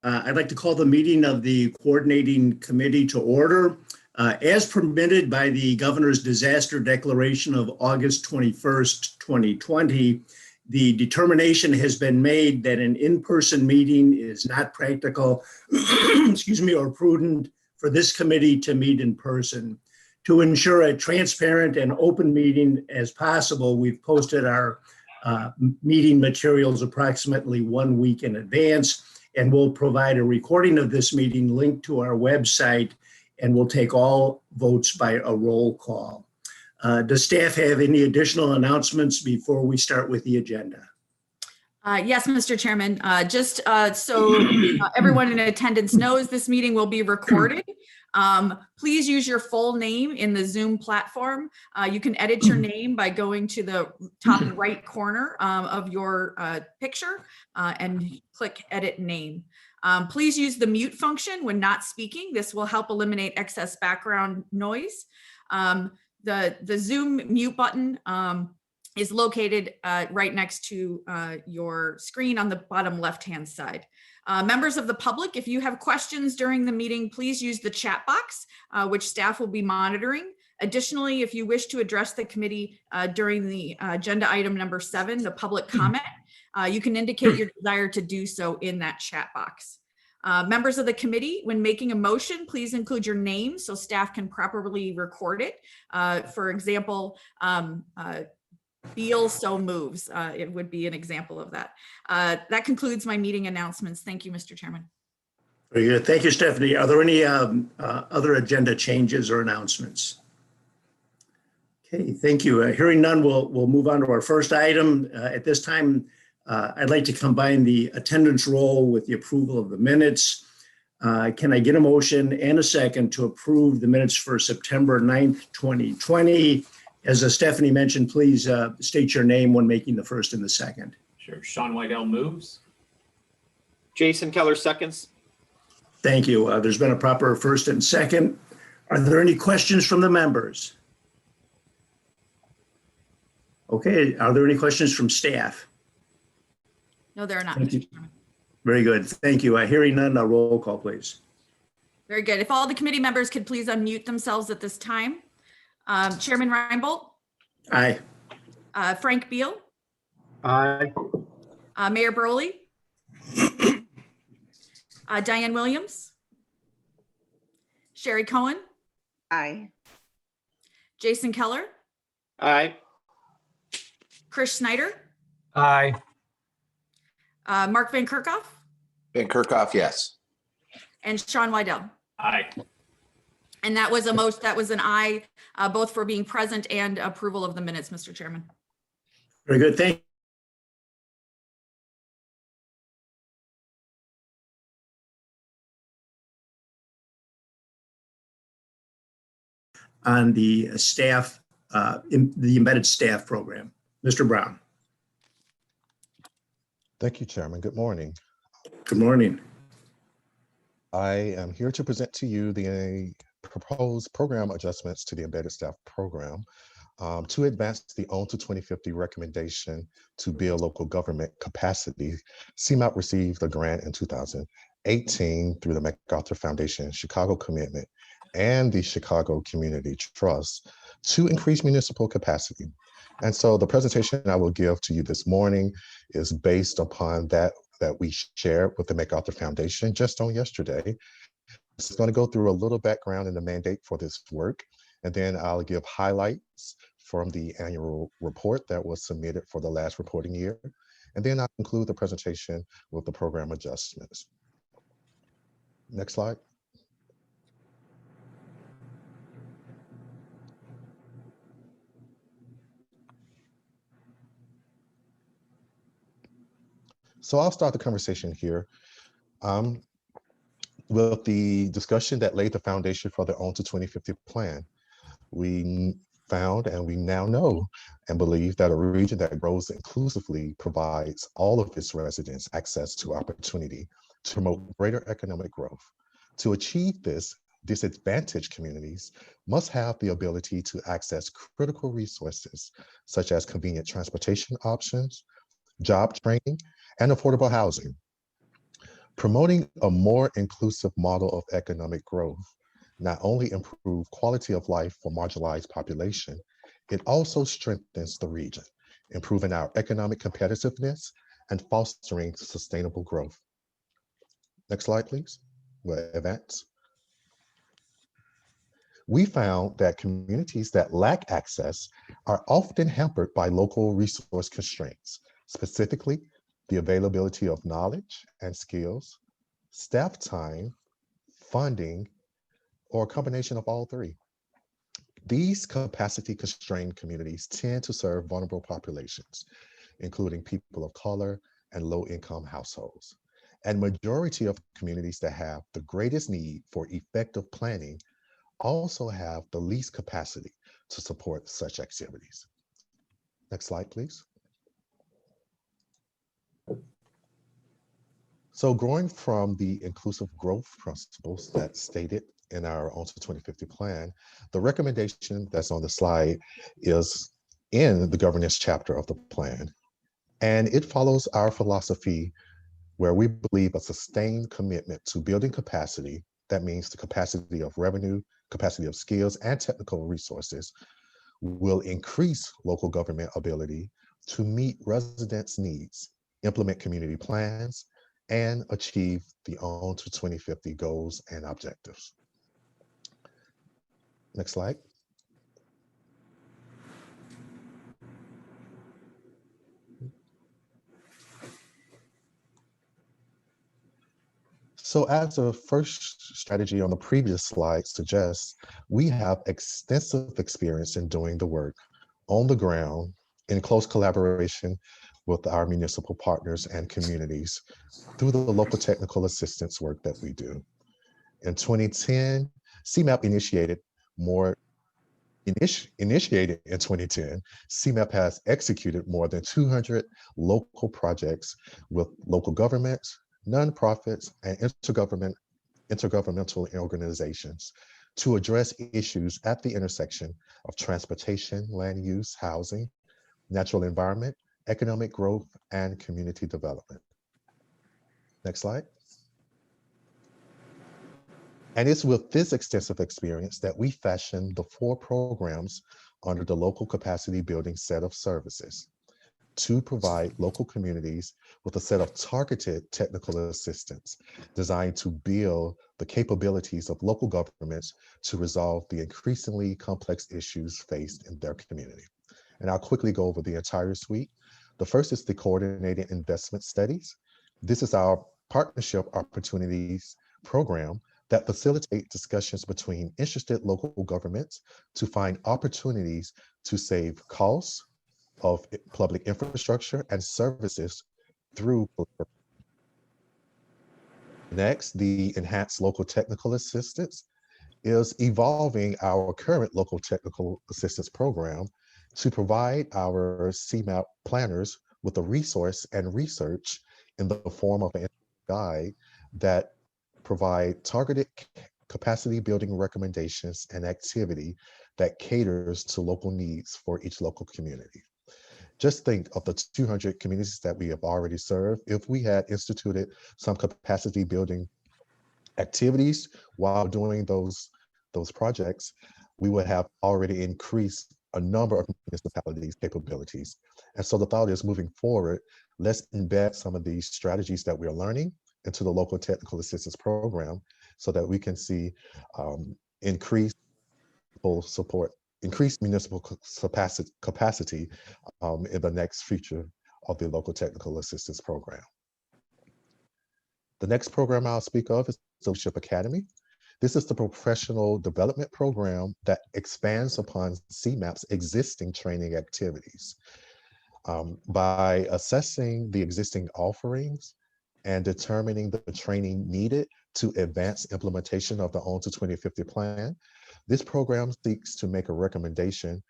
I'd like to call the meeting of the Coordinating Committee to order. As permitted by the Governor's Disaster Declaration of August 21st, 2020, the determination has been made that an in-person meeting is not practical, excuse me, or prudent for this committee to meet in person. To ensure a transparent and open meeting as possible, we've posted our meeting materials approximately 1 week in advance, and we'll provide a recording of this meeting linked to our website, and we'll take all votes by a roll call. Does staff have any additional announcements before we start with the agenda? Yes, Mr. Chairman. So everyone in attendance knows this meeting will be recorded. Please use your full name in the Zoom platform. You can edit your name by going to the top right corner of your picture and click edit name. Please use the mute function when not speaking. This will help eliminate excess background noise. The Zoom mute button is located right next to your screen on the bottom left-hand side. Members of the public, if you have questions during the meeting, please use the chat box, which staff will be monitoring. Additionally, if you wish to address the committee during the agenda item number 7, the public comment, you can indicate your desire to do so in that chat box. Members of the committee, when making a motion, please include your name so staff can properly record it. For example, Beal so moves. It would be an example of that. That concludes my meeting announcements. Thank you, Mr. Chairman. Very good. Thank you, Stephanie. Are there any other agenda changes or announcements? Okay, thank you. Hearing none, we'll move on to our first item. At this time, I'd like to combine the attendance roll with the approval of the minutes. Can I get a motion and a second to approve the minutes for September 9th, 2020? As Stephanie mentioned, please state your name when making the first and the second. Sure. Sean Whitell moves. Jason Keller seconds. Thank you. There's been a proper first and second. Are there any questions from the members? Okay. Are there any questions from staff? No, there are not. Thank you. Very good. Thank you. Hearing none, a roll call, please. Very good. If all the committee members could please unmute themselves at this time. Chairman Reinbold. Aye. Frank Beal. Aye. Mayor Broley. Diane Williams. Sherry Cohen. Aye. Jason Keller. Aye. Chris Snyder. Aye. Mark Van Kerkhoff. Van Kerkhoff, yes. And Sean Whitell. Aye. And that was an aye, both for being present and approval of the minutes, Mr. Chairman. Very good. Thank you. On the staff, in the embedded staff program. Mr. Brown. Thank you, Chairman. Good morning. Good morning. I am here to present to you the proposed program adjustments to the embedded staff program to advance the OWN to 2050 recommendation to build local government capacity. CMOP received a grant in 2018 through the MacArthur Foundation Chicago Commitment and the Chicago Community Trust to increase municipal capacity. And so the presentation I will give to you this morning is based upon that we shared with the MacArthur Foundation just on yesterday. This is going to go through a little background in the mandate for this work, and then I'll give highlights from the annual report that was submitted for the last reporting year. And then I'll conclude the presentation with the program adjustments. Next slide. So I'll start the conversation here with the discussion that laid the foundation for the OWN to 2050 plan. We found and we now know and believe that a region that grows inclusively provides all of its residents access to opportunity to promote greater economic growth. To achieve this, disadvantaged communities must have the ability to access critical resources such as convenient transportation options, job training, and affordable housing. Promoting a more inclusive model of economic growth not only improve quality of life for marginalized population, it also strengthens the region, improving our economic competitiveness and fostering sustainable growth. Next slide, please. We'll advance. We found that communities that lack access are often hampered by local resource constraints, specifically the availability of knowledge and skills, staff time, funding, or a combination of all three. These capacity constrained communities tend to serve vulnerable populations, including people of color and low income households. And majority of communities that have the greatest need for effective planning also have the least capacity to support such activities. Next slide, please. So growing from the inclusive growth principles that's stated in our OWN to 2050 plan, the recommendation that's on the slide is in the governance chapter of the plan. And it follows our philosophy where we believe a sustained commitment to building capacity, that means the capacity of revenue, capacity of skills, and technical resources, will increase local government ability to meet residents' needs, implement community plans, and achieve the OWN to 2050 goals and objectives. Next slide. So as the first strategy on the previous slide suggests, we have extensive experience in doing the work on the ground in close collaboration with our municipal partners and communities through the local technical assistance work that we do. In 2010, CMAP initiated in 2010, CMAP has executed more than 200 local projects with local governments, nonprofits, and intergovernmental organizations to address issues at the intersection of transportation, land use, housing, natural environment, economic growth, and community development. Next slide. And it's with this extensive experience that we fashioned the 4 programs under the local capacity building set of services to provide local communities with a set of targeted technical assistance designed to build the capabilities of local governments to resolve the increasingly complex issues faced in their community. And I'll quickly go over the entire suite. The first is the Coordinated Investment Studies. This is our partnership opportunities program that facilitate discussions between interested local governments to find opportunities to save costs of public infrastructure and services through. Next, the Enhanced Local Technical Assistance is evolving our current local technical assistance program to provide our CMAP planners with a resource and research in the form of a guide that provide targeted capacity building recommendations and activity that caters to local needs for each local community. Just think of the 200 communities that we have already served. If we had instituted some capacity building activities while doing those projects, we would have already increased a number of municipalities' capabilities. And so the thought is, moving forward, let's embed some of these strategies that we're learning into the local technical assistance program so that we can see increased municipal capacity in the next future of the local technical assistance program. The next program I'll speak of is the Leadership Academy. This is the professional development program that expands upon CMAP's existing training activities. By assessing the existing offerings and determining the training needed to advance implementation of the OWN to 2050 plan, this program seeks to make a recommendation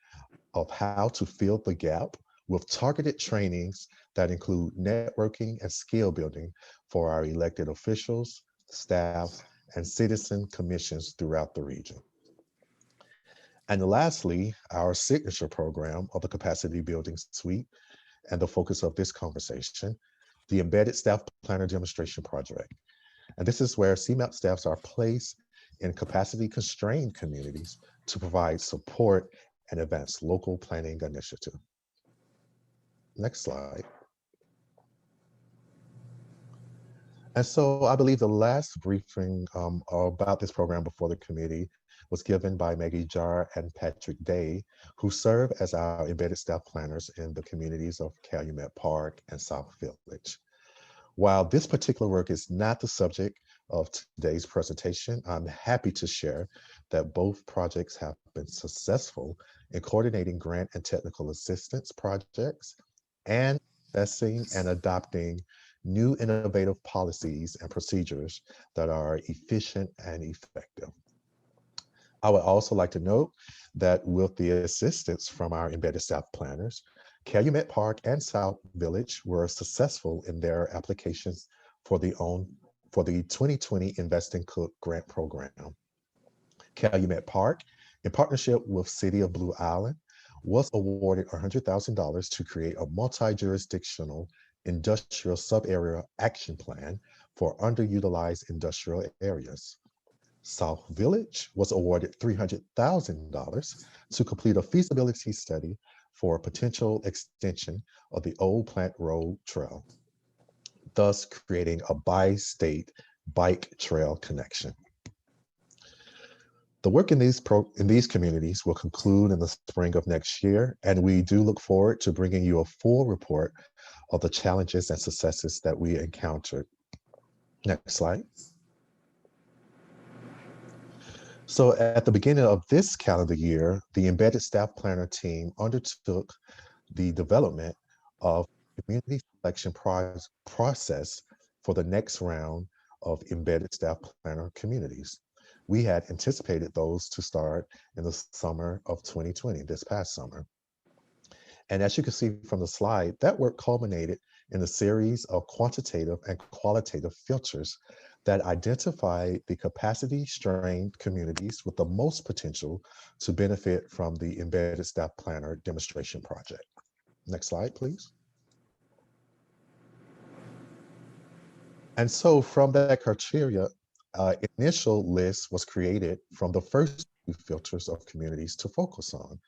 of how to fill the gap with targeted trainings that include networking and skill building for our elected officials, staff, and citizen commissions throughout the region. And lastly, our signature program of the Capacity Building Suite and the focus of this conversation, the Embedded Staff Planner Demonstration Project. And this is where CMAP staffs are placed in capacity constrained communities to provide support and advance local planning initiative. Next slide. And so I believe the last briefing about this program before the committee was given by Maggie Jar and Patrick Day, who serve as our embedded staff planners in the communities of Calumet Park and South Village. While this particular work is not the subject of today's presentation, I'm happy to share that both projects have been successful in coordinating grant and technical assistance projects and assessing and adopting new innovative policies and procedures that are efficient and effective. I would also like to note that with the assistance from our embedded staff planners, Calumet Park and South Village were successful in their applications for the 2020 Invest in Cook grant program. Calumet Park, in partnership with City of Blue Island, was awarded $100,000 to create a multi-jurisdictional industrial sub-area action plan for underutilized industrial areas. South Village was awarded $300,000 to complete a feasibility study for a potential extension of the Old Plant Road Trail, thus creating a bi-state bike trail connection. The work in these communities will conclude in the spring of next year, and we do look forward to bringing you a full report of the challenges and successes that we encountered. Next slide. So at the beginning of this calendar year, the Embedded Staff Planner team undertook the development of community selection process for the next round of Embedded Staff Planner communities. We had anticipated those to start in the summer of 2020, this past summer. And as you can see from the slide, that work culminated in a series of quantitative and qualitative filters that identify the capacity-strained communities with the most potential to benefit from the Embedded Staff Planner demonstration project. Next slide, please. And so from that criteria, initial list was created from the first two filters of communities to focus on.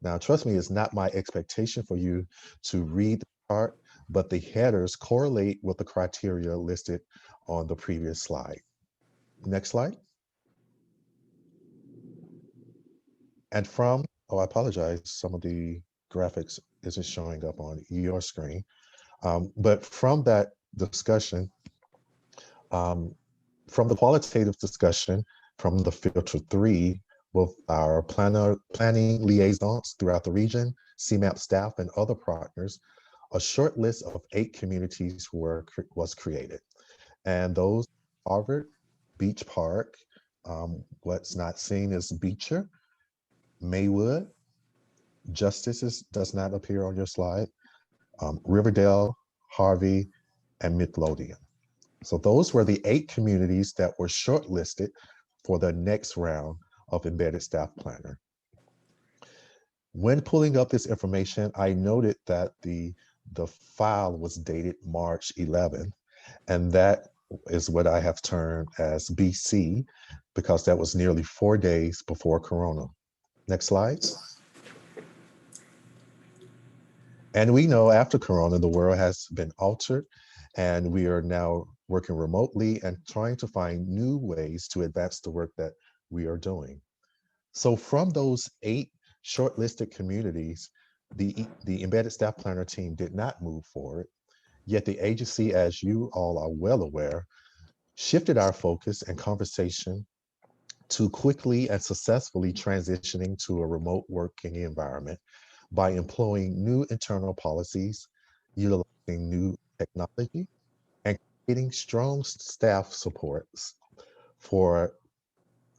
Now, trust me, it's not my expectation for you to read the chart, but the headers correlate with the criteria listed on the previous slide. Next slide. And from, oh, I apologize, some of the graphics isn't showing up on your screen. But from that discussion, from the qualitative discussion, from the filter 3, with our planning liaisons throughout the region, CMAP staff, and other partners, a short list of 8 communities was created. And those: Harvard, Beach Park, what's not seen is Beecher, Maywood, Justice does not appear on your slide, Riverdale, Harvey, and Midlothian. So those were the 8 communities that were shortlisted for the next round of Embedded Staff Planner. When pulling up this information, I noted that the file was dated March 11th, and that is what I have termed as BC, because that was nearly 4 days before Corona. Next slide. And we know after Corona, the world has been altered, and we are now working remotely and trying to find new ways to advance the work that we are doing. So from those 8 shortlisted communities, the Embedded Staff Planner team did not move forward, yet the agency, as you all are well aware, shifted our focus and conversation to quickly and successfully transitioning to a remote working environment by employing new internal policies, utilizing new technology, and creating strong staff supports for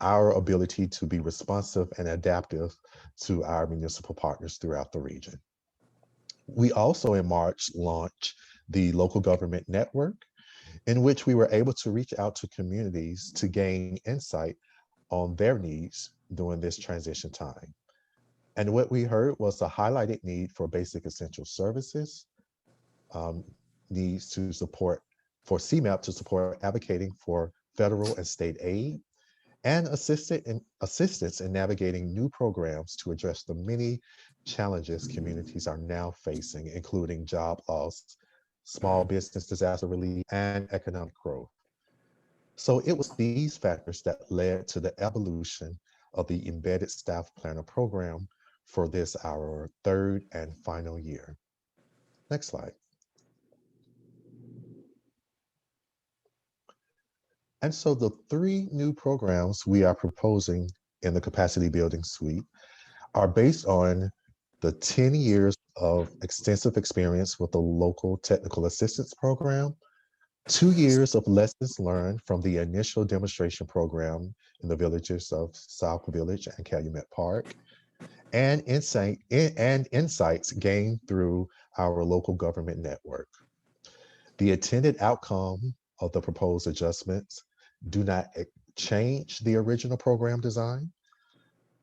our ability to be responsive and adaptive to our municipal partners throughout the region. We also in March launched the Local Government Network, in which we were able to reach out to communities to gain insight on their needs during this transition time. And what we heard was a highlighted need for basic essential services, needs to support for CMAP to support advocating for federal and state aid and assistance in navigating new programs to address the many challenges communities are now facing, including job loss, small business disaster relief, and economic growth. So it was these factors that led to the evolution of the Embedded Staff Planner program for this, our third and final year. Next slide. And so the three new programs we are proposing in the Capacity Building Suite are based on the 10 years of extensive experience with the local technical assistance program, 2 years of lessons learned from the initial demonstration program in the villages of South Village and Calumet Park, and insights gained through our local government network. The intended outcome of the proposed adjustments do not change the original program design.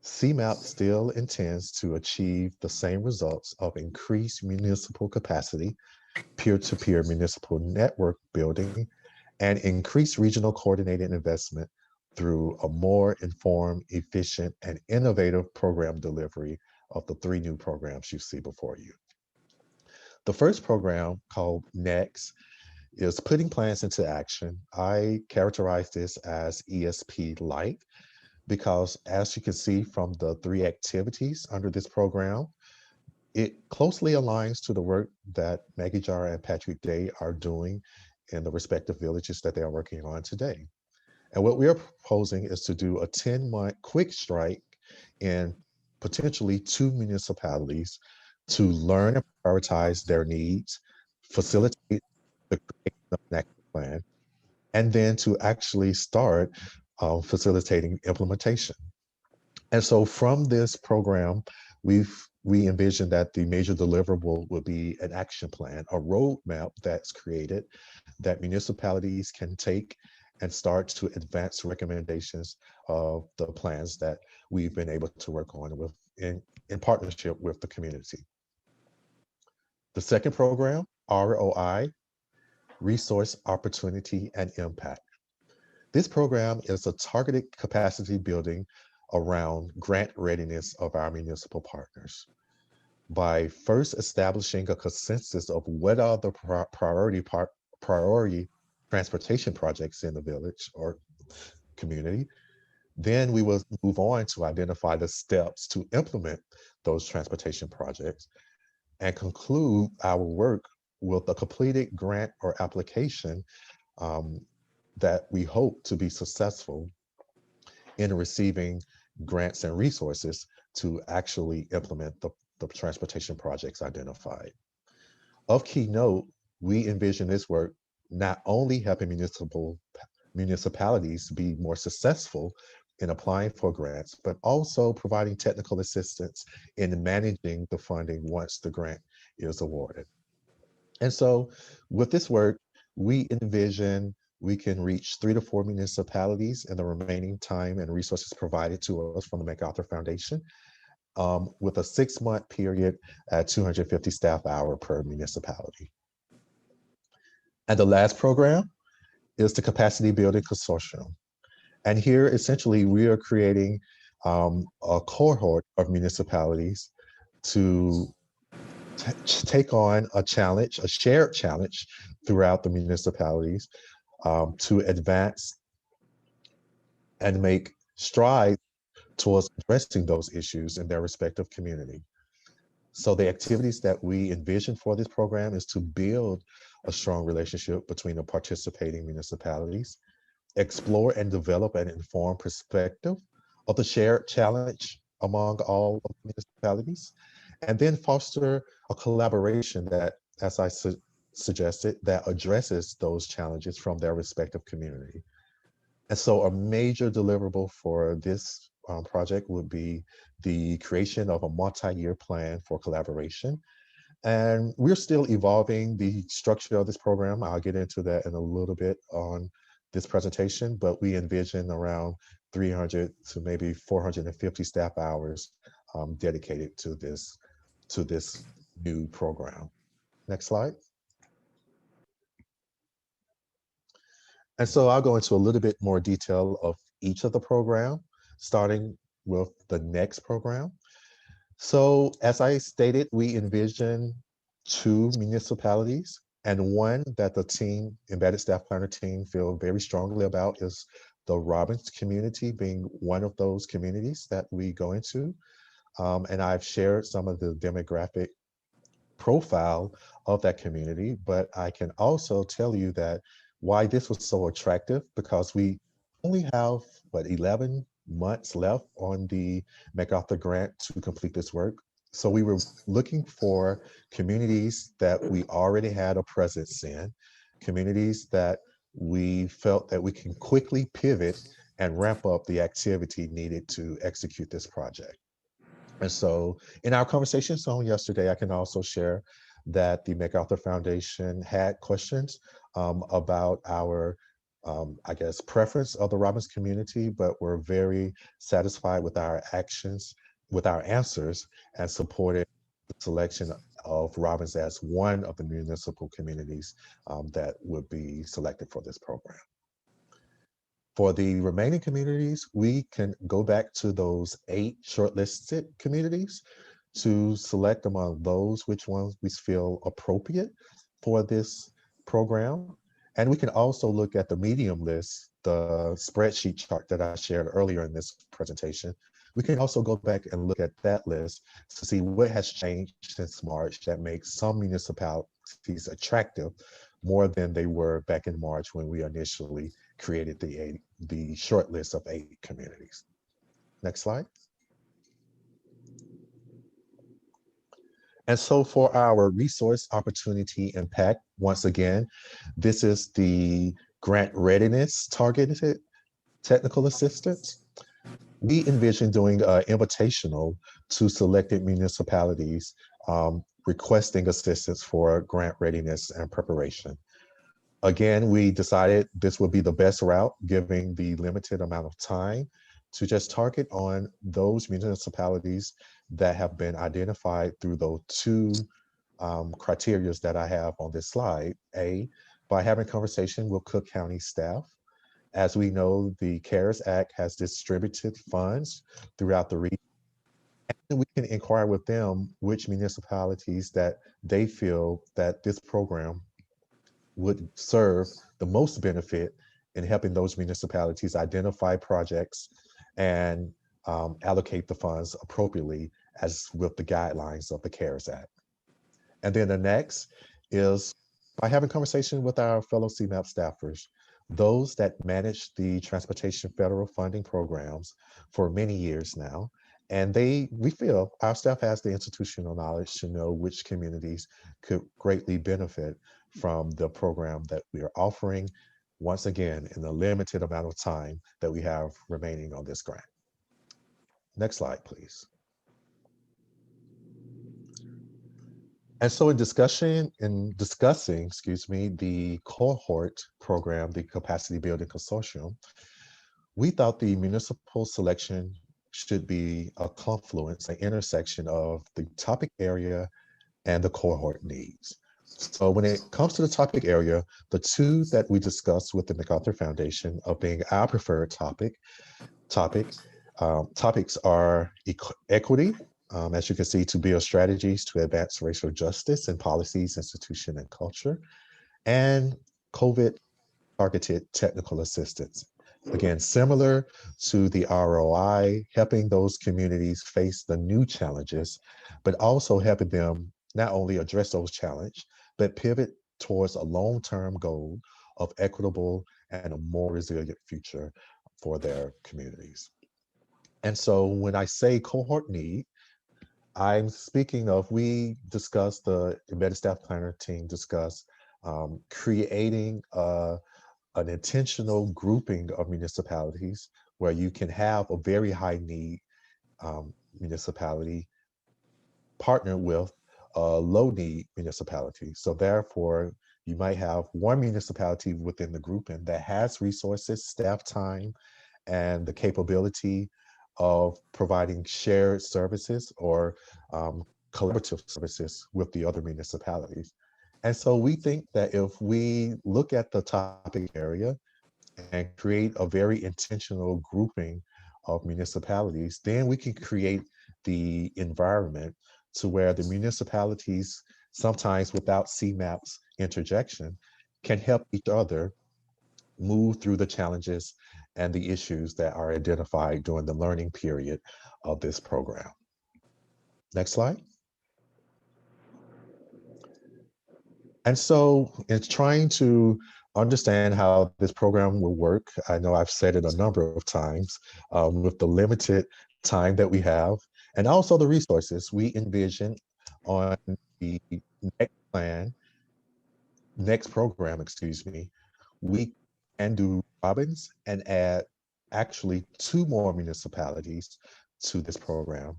CMAP still intends to achieve the same results of increased municipal capacity, peer-to-peer municipal network building, and increased regional coordinated investment through a more informed, efficient, and innovative program delivery of the three new programs you see before you. The first program, called NEXT, is putting plans into action. I characterize this as ESP Light because, as you can see from the three activities under this program, it closely aligns to the work that Maggie Jara and Patrick Day are doing in the respective villages that they are working on today. And what we are proposing is to do a 10-month quick strike in potentially 2 municipalities to learn and prioritize their needs, facilitate the creation of an action plan, and then to actually start facilitating implementation. And so from this program, we envision that the major deliverable will be an action plan, a roadmap that's created that municipalities can take and start to advance recommendations of the plans that we've been able to work on with in partnership with the community. The second program, ROI, Resource Opportunity and Impact. This program is a targeted capacity building around grant readiness of our municipal partners. By first establishing a consensus of what are the priority transportation projects in the village or community, then we will move on to identify the steps to implement those transportation projects and conclude our work with a completed grant or application that we hope to be successful in receiving grants and resources to actually implement the transportation projects identified. Of key note, we envision this work not only helping municipalities be more successful in applying for grants, but also providing technical assistance in managing the funding once the grant is awarded. And so with this work, we envision we can reach 3 to 4 municipalities in the remaining time and resources provided to us from the MacArthur Foundation with a 6-month period at 250 staff hours per municipality. And the last program is the Capacity Building Consortium. And here, essentially, we are creating a cohort of municipalities to take on a challenge, a shared challenge throughout the municipalities to advance and make strides towards addressing those issues in their respective community. So the activities that we envision for this program is to build a strong relationship between the participating municipalities, explore and develop an informed perspective of the shared challenge among all of the municipalities, and then foster a collaboration that, as I suggested, that addresses those challenges from their respective community. And so a major deliverable for this project would be the creation of a multi-year plan for collaboration. And we're still evolving the structure of this program. I'll get into that in a little bit on this presentation, but we envision around 300 to maybe 450 staff hours dedicated to this new program. Next slide. And so I'll go into a little bit more detail of each of the program, starting with the next program. So as I stated, we envision 2 municipalities, and one that the team, embedded staff planner team, feel very strongly about is the Robbins community being one of those communities that we go into. And I've shared some of the demographic profile of that community, but I can also tell you that why this was so attractive, because we only have, 11 months left on the MacArthur grant to complete this work. So we were looking for communities that we already had a presence in, communities that we felt that we can quickly pivot and ramp up the activity needed to execute this project. And so in our conversations on yesterday, I can also share that the MacArthur Foundation had questions about our, I guess, preference of the Robbins community, but were very satisfied with our actions, with our answers, and supported the selection of Robbins as one of the municipal communities that would be selected for this program. For the remaining communities, we can go back to those 8 shortlisted communities to select among those which ones we feel appropriate for this program. And we can also look at the medium list, the spreadsheet chart that I shared earlier in this presentation. We can also go back and look at that list to see what has changed since March that makes some municipalities attractive more than they were back in March when we initially created the short list of 8 communities. Next slide. And so for our resource opportunity impact, once again, this is the grant readiness targeted technical assistance. We envision doing an invitational to selected municipalities requesting assistance for grant readiness and preparation. Again, we decided this would be the best route, given the limited amount of time, to just target on those municipalities that have been identified through those 2 criteria that I have on this slide. A, by having conversation with Cook County staff. As we know, the CARES Act has distributed funds throughout the region. And we can inquire with them which municipalities that they feel that this program would serve the most benefit in helping those municipalities identify projects and allocate the funds appropriately as with the guidelines of the CARES Act. And then the next is by having conversation with our fellow CMAP staffers, those that manage the Transportation Federal Funding programs for many years now. And we feel our staff has the institutional knowledge to know which communities could greatly benefit from the program that we are offering, once again, in the limited amount of time that we have remaining on this grant. Next slide, please. And so in discussing, the cohort program, the Capacity Building Consortium, we thought the municipal selection should be a confluence, an intersection of the topic area and the cohort needs. So when it comes to the topic area, the 2 that we discussed with the MacArthur Foundation of being our preferred topics are equity, as you can see, to build strategies to advance racial justice in policies, institution, and culture, and COVID targeted technical assistance. Again, similar to the ROI, helping those communities face the new challenges, but also helping them not only address those challenges, but pivot towards a long-term goal of equitable and a more resilient future for their communities. And so when I say cohort need, I'm speaking of, we discussed, the embedded staff planner team discussed creating an intentional grouping of municipalities where you can have a very high need municipality partner with a low need municipality. So therefore, you might have one municipality within the grouping that has resources, staff time, and the capability of providing shared services or collaborative services with the other municipalities. And so we think that if we look at the topic area, and create a very intentional grouping of municipalities, then we can create the environment to where the municipalities, sometimes without CMAP's interjection, can help each other move through the challenges and the issues that are identified during the learning period of this program. Next slide. And so in trying to understand how this program will work, I know I've said it a number of times, with the limited time that we have, and also the resources we envision on the next program, excuse me, we can do Robbins and add actually 2 more municipalities to this program.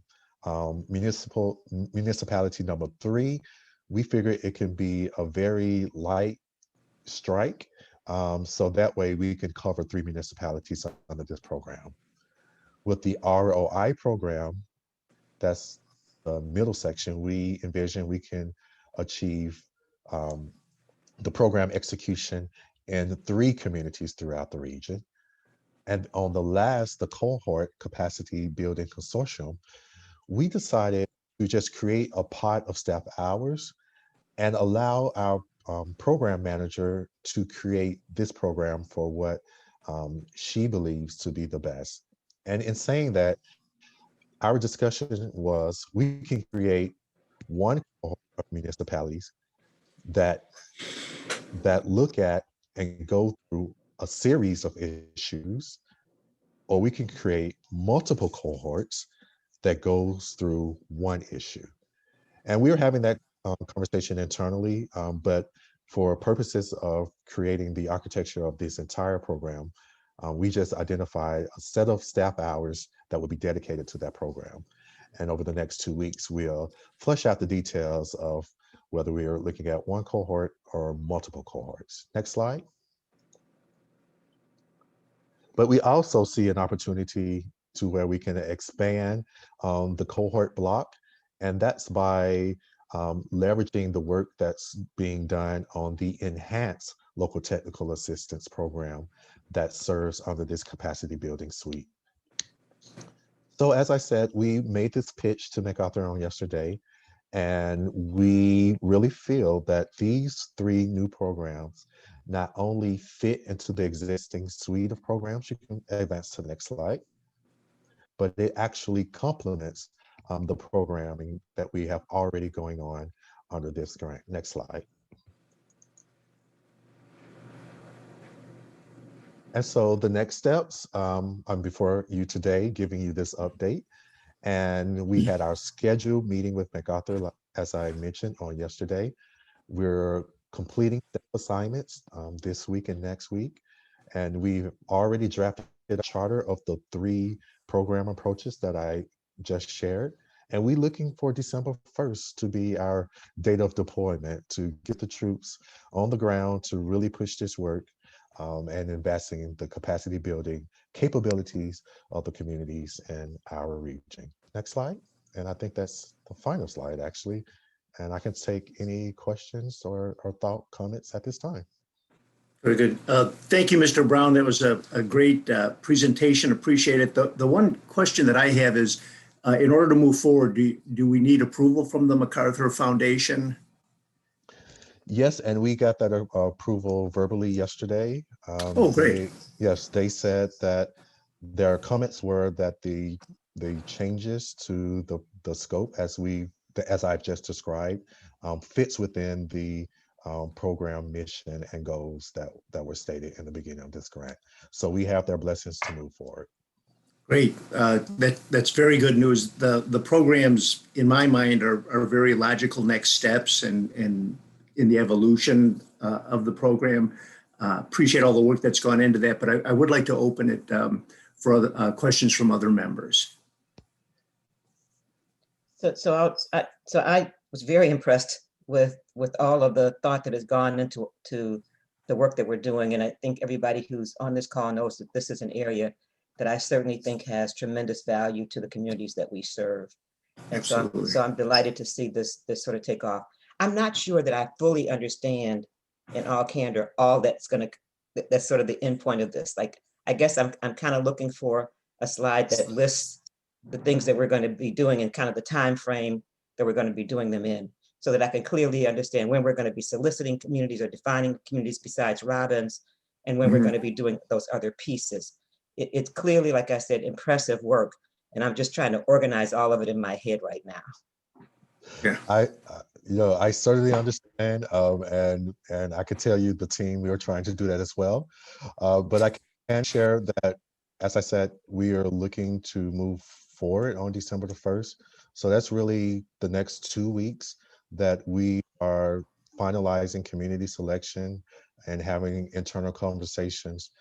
Municipality number 3, we figure it can be a very light strike. So that way we can cover 3 municipalities under this program. With the ROI program, that's the middle section, we envision we can achieve the program execution in 3 communities throughout the region. And on the cohort capacity building consortium, we decided to just create a pot of staff hours and allow our program manager to create this program for what she believes to be the best. And in saying that, our discussion was we can create one cohort of municipalities that look at and go through a series of issues, or we can create multiple cohorts that goes through one issue. And we're having that conversation internally, but for purposes of creating the architecture of this entire program, we just identified a set of staff hours that will be dedicated to that program. And over the next 2 weeks, we'll flesh out the details of whether we are looking at one cohort or multiple cohorts. Next slide. But we also see an opportunity to where we can expand the cohort block, and that's by leveraging the work that's being done on the enhanced local technical assistance program that serves under this capacity building suite. So as I said, we made this pitch to MacArthur on yesterday, and we really feel that these 3 new programs not only fit into the existing suite of programs, you can advance to the next slide, but it actually complements the programming that we have already going on under this grant. Next slide. And so the next steps, I'm before you today giving you this update. And we had our scheduled meeting with MacArthur, as I mentioned on yesterday. We're completing the assignments this week and next week. And we've already drafted a charter of the 3 program approaches that I just shared. And we're looking for December 1st to be our date of deployment, to get the troops on the ground to really push this work and investing in the capacity building capabilities of the communities in our region. Next slide. And I think that's the final slide, actually. And I can take any questions or thought comments at this time. Very good. Thank you, Mr. Brown. That was a great presentation. Appreciate it. The one question that I have is, in order to move forward, do we need approval from the MacArthur Foundation? Yes, and we got that approval verbally yesterday. Oh, great. They said that their comments were that the changes to the scope as I've just described fits within the program mission and goals that were stated in the beginning of this grant. So we have their blessings to move forward. Great. That's very good news. The programs, in my mind, are very logical next steps and in the evolution of the program. Appreciate all the work that's gone into that, but I would like to open it for other questions from other members. So I was very impressed with all of the thought that has gone into the work that we're doing, and I think everybody who's on this call knows that this is an area that I certainly think has tremendous value to the communities that we serve. And so I'm delighted to see this sort of take off. I'm not sure that I fully understand, in all candor, all that's going to that's sort of the end point of this. Like, I guess I'm kind of looking for a slide that lists the things that we're going to be doing and kind of the time frame that we're going to be doing them in, so that I can clearly understand when we're going to be soliciting communities or defining communities besides Robbins, and when we're Mhm. going to be doing those other pieces. It's clearly, like I said, impressive work, and I'm just trying to organize all of it in my head right now. I certainly understand, and I could tell you the team, we are trying to do that as well. But I can share that, as I said, we are looking to move forward on December the 1st. So that's really the next 2 weeks that we are finalizing community selection and having internal conversations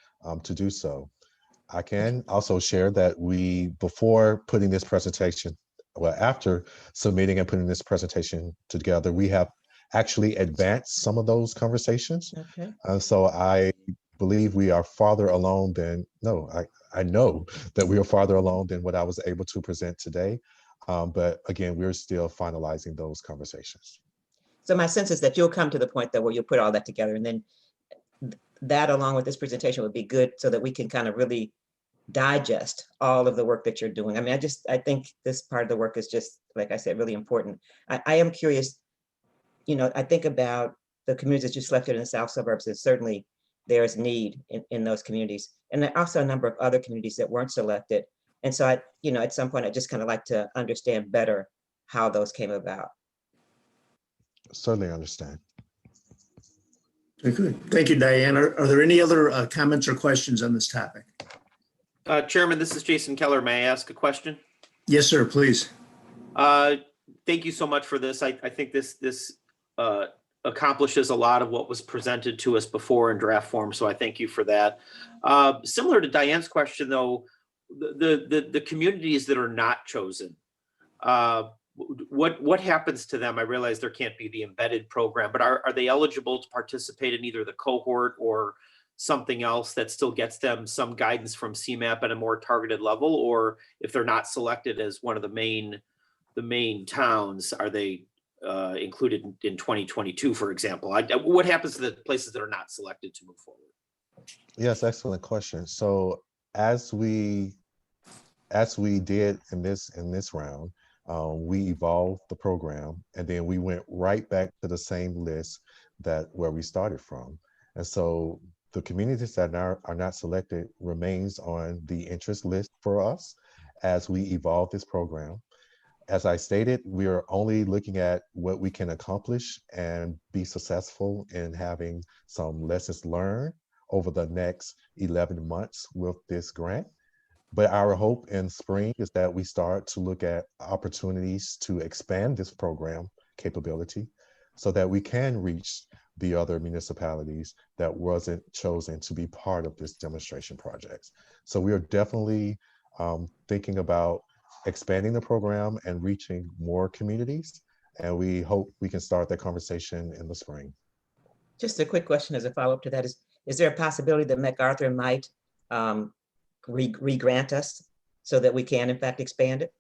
to do so. I can also share that before putting this presentation, well, after submitting and putting this presentation together, we have actually advanced some of those conversations. Okay. So I believe we are farther along I know that we are farther along than what I was able to present today. But again, we're still finalizing those conversations. So my sense is that you'll come to the point that where you'll put all that together, and then that along with this presentation would be good so that we can kind of really digest all of the work that you're doing. I mean, I think this part of the work is just, like I said, really important. I am curious, I think about the communities that you selected in the South suburbs, and certainly there's need in those communities. And there are also a number of other communities that weren't selected. And so at some point, I just kind of like to understand better how those came about. Certainly understand. Very good. Thank you, Diane. Are there any other comments or questions on this topic? Chairman, this is Jason Keller. May I ask a question? Yes, sir, please. Thank you so much for this. I think this accomplishes a lot of what was presented to us before in draft form, so I thank you for that. Similar to Diane's question, though, the communities that are not chosen, what happens to them? I realize there can't be the embedded program, but are they eligible to participate in either the cohort or something else that still gets them some guidance from CMAP at a more targeted level? Or if they're not selected as one of the main towns, are they included in 2022, for example? What happens to the places that are not selected to move forward? Yes, excellent question. So as we did in this round, we evolved the program, and then we went right back to the same list where we started from. And so the communities that are not selected remains on the interest list for us as we evolve this program. As I stated, we are only looking at what we can accomplish and be successful in having some lessons learned over the next 11 months with this grant. But our hope in spring is that we start to look at opportunities to expand this program capability so that we can reach the other municipalities that wasn't chosen to be part of this demonstration project. So we are definitely thinking about expanding the program and reaching more communities. And we hope we can start that conversation in the spring. Just a quick question as a follow-up to that is there a possibility that MacArthur might re-grant us so that we can in fact expand it?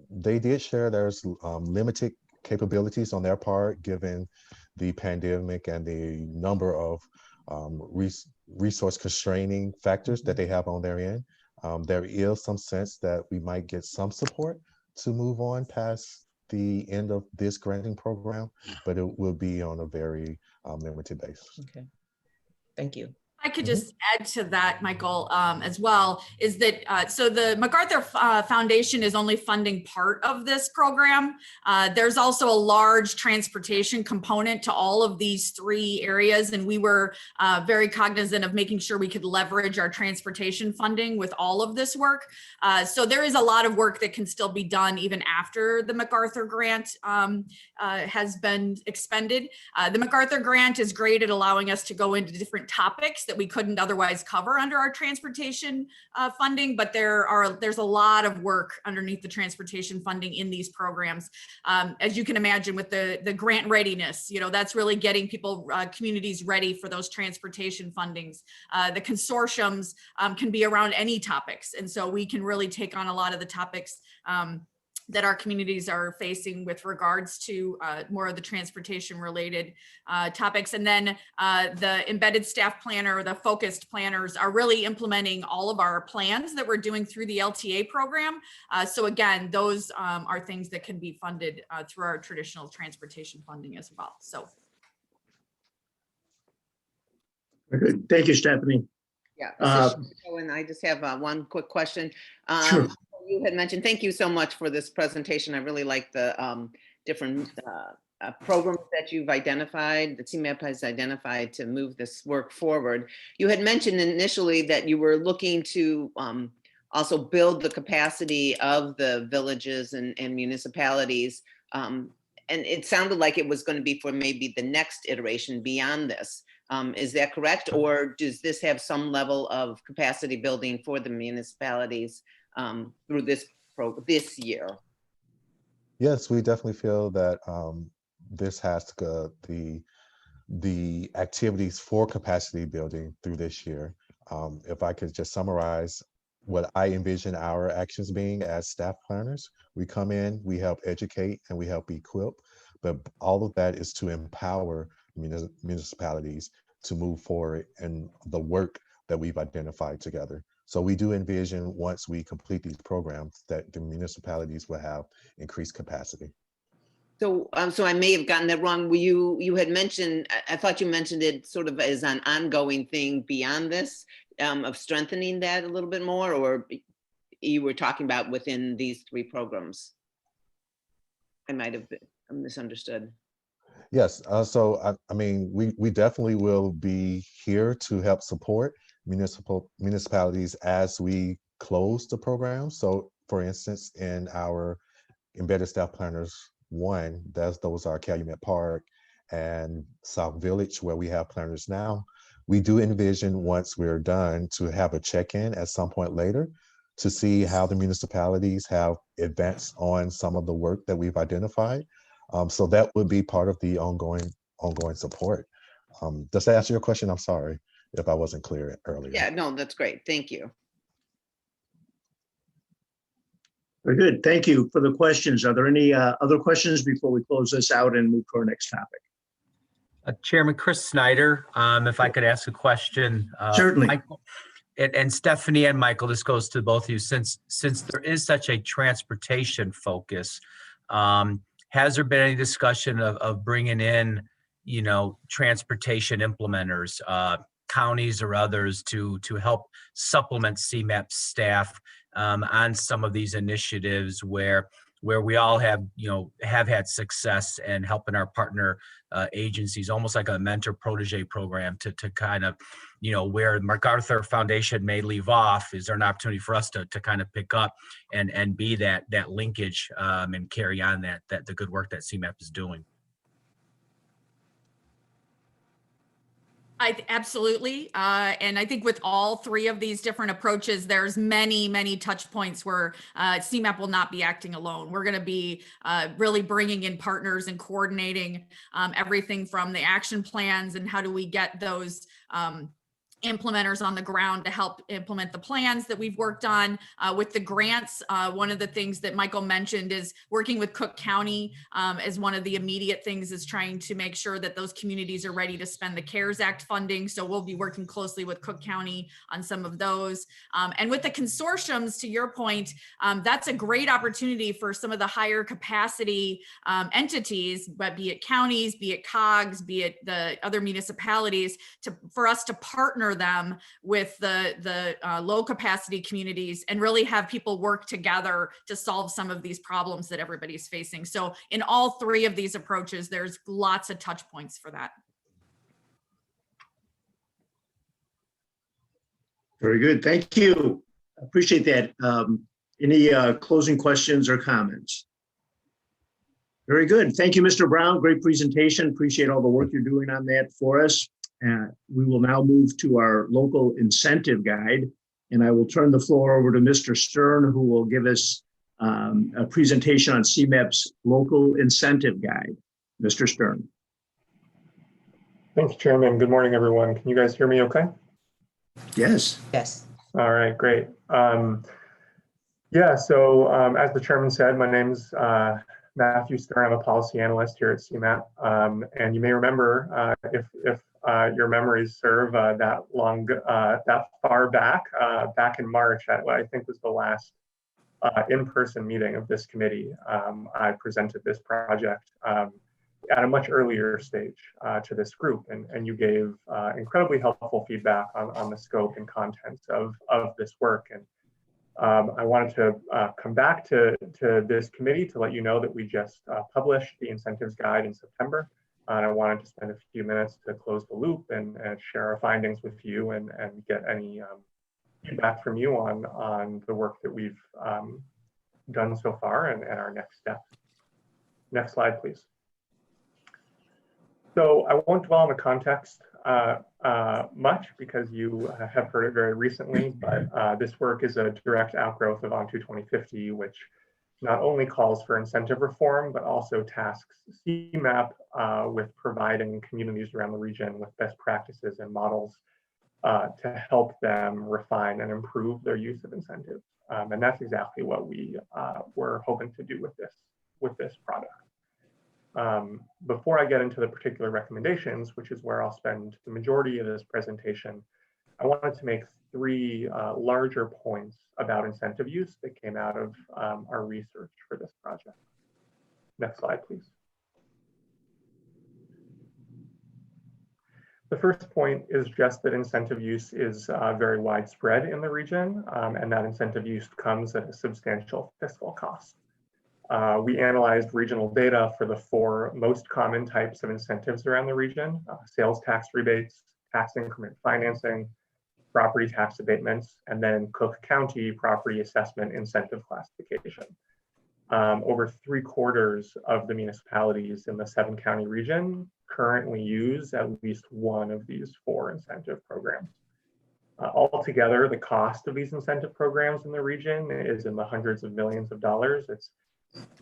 They did share there's limited capabilities on their part, given the pandemic and the number of resource constraining factors that they have on their end. There is some sense that we might get some support to move on past the end of this granting program, but it will be on a very limited basis. Okay, thank you. I could just add to that, Michael, as well, is that so the MacArthur Foundation is only funding part of this program. There's also a large transportation component to all of these three areas, and we were very cognizant of making sure we could leverage our transportation funding with all of this work. So there is a lot of work that can still be done even after the MacArthur grant has been expended. The MacArthur grant is great at allowing us to go into different topics that we couldn't otherwise cover under our transportation funding, but there's a lot of work underneath the transportation funding in these programs. As you can imagine, with the grant readiness, that's really getting people, communities ready for those transportation fundings. The consortiums can be around any topics, and so we can really take on a lot of the topics that our communities are facing with regards to more of the transportation related topics. And then the embedded staff planner, or the focused planners, are really implementing all of our plans that we're doing through the LTA program. So again, those are things that can be funded through our traditional transportation funding as well. So. Very good. Thank you, Stephanie. Yeah. Uh, And I just have one quick question. Sure. You had mentioned, thank you so much for this presentation. I really like the different programs that you've identified, that CMAP has identified to move this work forward. You had mentioned initially that you were looking to also build the capacity of the villages and municipalities. And it sounded like it was going to be for maybe the next iteration beyond this. Is that correct? Or does this have some level of capacity building for the municipalities through this year? Yes, we definitely feel that this has the activities for capacity building through this year. If I could just summarize what I envision our actions being as staff planners, we come in, we help educate, and we help equip, but all of that is to empower municipalities to move forward in the work that we've identified together. So we do envision, once we complete these programs, that the municipalities will have increased capacity. So, so I may have gotten that wrong. You had mentioned, I thought you mentioned it sort of as an ongoing thing beyond this, of strengthening that a little bit more, or you were talking about within these 3 programs? I might have misunderstood. Yes, so I mean, we definitely will be here to help support municipalities as we close the program. So for instance, in our Embedded Staff Planners 1, those are Calumet Park and South Village, where we have planners now. We do envision, once we're done, to have a check-in at some point later to see how the municipalities have advanced on some of the work that we've identified. So that would be part of the ongoing support. Does that answer your question? I'm sorry if I wasn't clear earlier. Yeah, no, that's great. Thank you. Very good. Thank you for the questions. Are there any other questions before we close this out and move to our next topic? Chairman Chris Snyder, if I could ask a question. Certainly. Michael, and Stephanie and Michael, this goes to both of you. Since there is such a transportation focus, has there been any discussion of bringing in, transportation implementers, counties or others, to help supplement CMAP staff on some of these initiatives where we all have had success in helping our partner agencies, almost like a mentor protege program to kind of, where MacArthur Foundation may leave off, is there an opportunity for us to kind of pick up and be that linkage and carry on the good work that CMAP is doing? Absolutely. And I think with all 3 of these different approaches, there's many touch points where CMAP will not be acting alone. We're going to be really bringing in partners and coordinating everything from the action plans and how do we get those implementers on the ground to help implement the plans that we've worked on with the grants. One of the things that Michael mentioned is working with Cook County as one of the immediate things, is trying to make sure that those communities are ready to spend the CARES Act funding. So we'll be working closely with Cook County on some of those. And with the consortiums, to your point, that's a great opportunity for some of the higher capacity entities, but be it counties, be it COGS, be it the other municipalities, for us to partner them with the low capacity communities and really have people work together to solve some of these problems that everybody's facing. So in all 3 of these approaches, there's lots of touch points for that. Very good. Thank you. Appreciate that. Any closing questions or comments? Very good. Thank you, Mr. Brown. Great presentation. Appreciate all the work you're doing on that for us. We will now move to our local incentive guide, and I will turn the floor over to Mr. Stern, who will give us a presentation on CMAP's local incentive guide. Mr. Stern. Thanks, Chairman. Good morning, everyone. Can you guys hear me okay? Yes. Yes. All right, great. Yeah, so as the chairman said, my name's Matthew Stern. I'm a policy analyst here at CMAP. And you may remember, if your memories serve, that far back, back in March, at what I think was the last in-person meeting of this committee, I presented this project at a much earlier stage to this group, and you gave incredibly helpful feedback on the scope and contents of this work. And I wanted to come back to this committee to let you know that we just published the incentives guide in September. And I wanted to spend a few minutes to close the loop and share our findings with you and get any feedback from you on the work that we've done so far and our next steps. Next slide, please. So I won't dwell on the context much because you have heard it very recently, but this work is a direct outgrowth of ON2 2050, which not only calls for incentive reform, but also tasks CMAP with providing communities around the region with best practices and models to help them refine and improve their use of incentives. And that's exactly what we were hoping to do with this product. Before I get into the particular recommendations, which is where I'll spend the majority of this presentation, I wanted to make three larger points about incentive use that came out of our research for this project. Next slide, please. The first point is just that incentive use is very widespread in the region, and that incentive use comes at a substantial fiscal cost. We analyzed regional data for the 4 most common types of incentives around the region: sales tax rebates, tax increment financing, property tax abatements, and then Cook County property assessment incentive classification. Over 3/4 of the municipalities in the 7-county region currently use at least one of these 4 incentive programs. Altogether, the cost of these incentive programs in the region is in the hundreds of millions of dollars. It's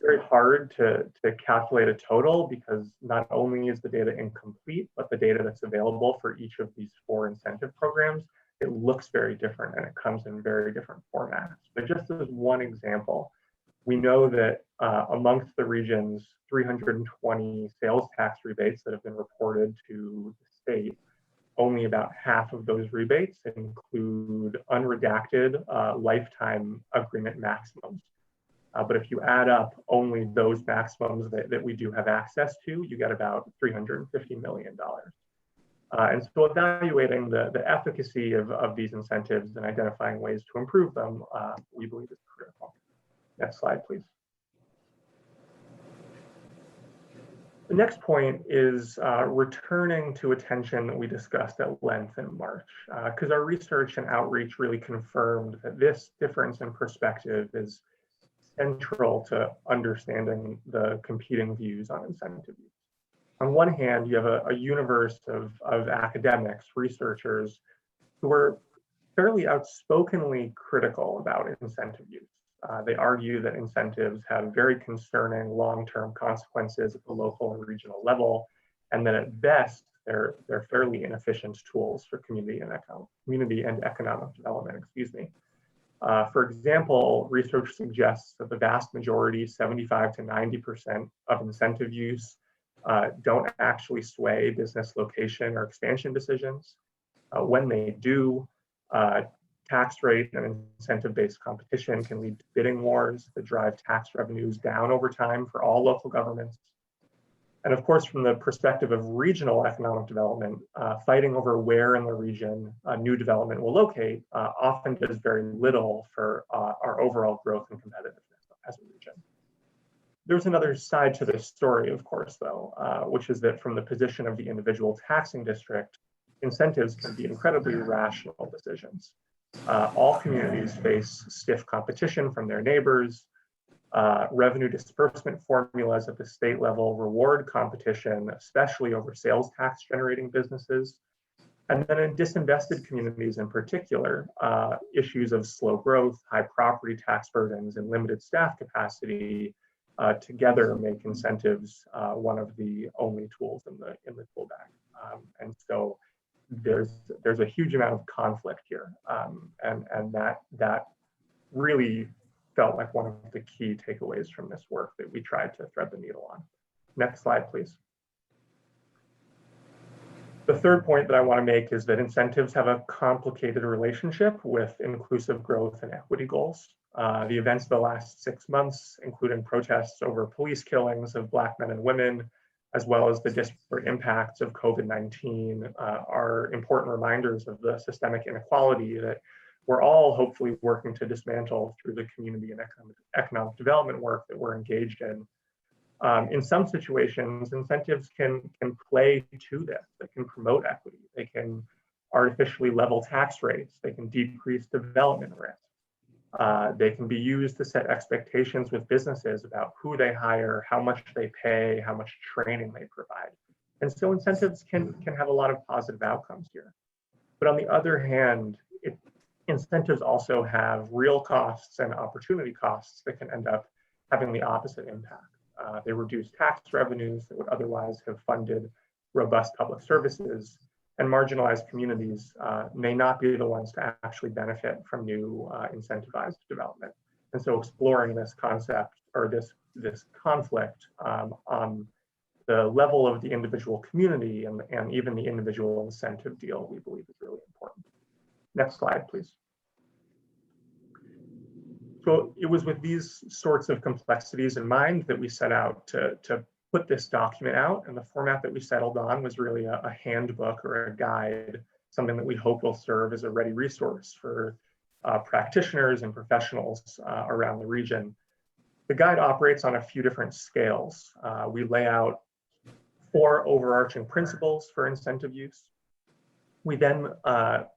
very hard to calculate a total because not only is the data incomplete, but the data that's available for each of these 4 incentive programs, it looks very different and it comes in very different formats. But just as one example, we know that amongst the region's 320 sales tax rebates that have been reported to the state, only about half of those rebates include unredacted lifetime agreement maximums. But if you add up only those maximums that we do have access to, you get about $350 million. And so evaluating the efficacy of these incentives and identifying ways to improve them, we believe is critical. Next slide, please. The next point is returning to a tension that we discussed at length in March, because our research and outreach really confirmed that this difference in perspective is central to understanding the competing views on incentive use. On one hand, you have a universe of academics, researchers, who are fairly outspokenly critical about incentive use. They argue that incentives have very concerning long-term consequences at the local and regional level, and that at best, they're fairly inefficient tools for community and economic development, excuse me. For example, research suggests that the vast majority, 75 to 90% of incentive use don't actually sway business location or expansion decisions. When they do, tax rate and incentive-based competition can lead to bidding wars that drive tax revenues down over time for all local governments. And of course, from the perspective of regional economic development, fighting over where in the region new development will locate often does very little for our overall growth and competitiveness as a region. There's another side to this story, of course, though, which is that from the position of the individual taxing district, incentives can be incredibly rational decisions. All communities face stiff competition from their neighbors. Revenue disbursement formulas at the state level reward competition, especially over sales tax generating businesses. And then in disinvested communities in particular, issues of slow growth, high property tax burdens, and limited staff capacity together make incentives one of the only tools in the tool bag. And so there's a huge amount of conflict here, and that really felt like one of the key takeaways from this work that we tried to thread the needle on. Next slide, please. The third point that I want to make is that incentives have a complicated relationship with inclusive growth and equity goals. The events of the last 6 months, including protests over police killings of Black men and women, as well as the disparate impacts of COVID-19, are important reminders of the systemic inequality that we're all hopefully working to dismantle through the community and economic development work that we're engaged in. In some situations, incentives can play to this. They can promote equity. They can artificially level tax rates. They can decrease development risk. They can be used to set expectations with businesses about who they hire, how much they pay, how much training they provide. And so incentives can have a lot of positive outcomes here. But on the other hand, incentives also have real costs and opportunity costs that can end up having the opposite impact. They reduce tax revenues that would otherwise have funded robust public services, and marginalized communities may not be the ones to actually benefit from new incentivized development. And so exploring this concept or this conflict on the level of the individual community and even the individual incentive deal, we believe is really important. Next slide, please. So it was with these sorts of complexities in mind that we set out to put this document out, and the format that we settled on was really a handbook or a guide, something that we hope will serve as a ready resource for practitioners and professionals around the region. The guide operates on a few different scales. We lay out 4 overarching principles for incentive use. We then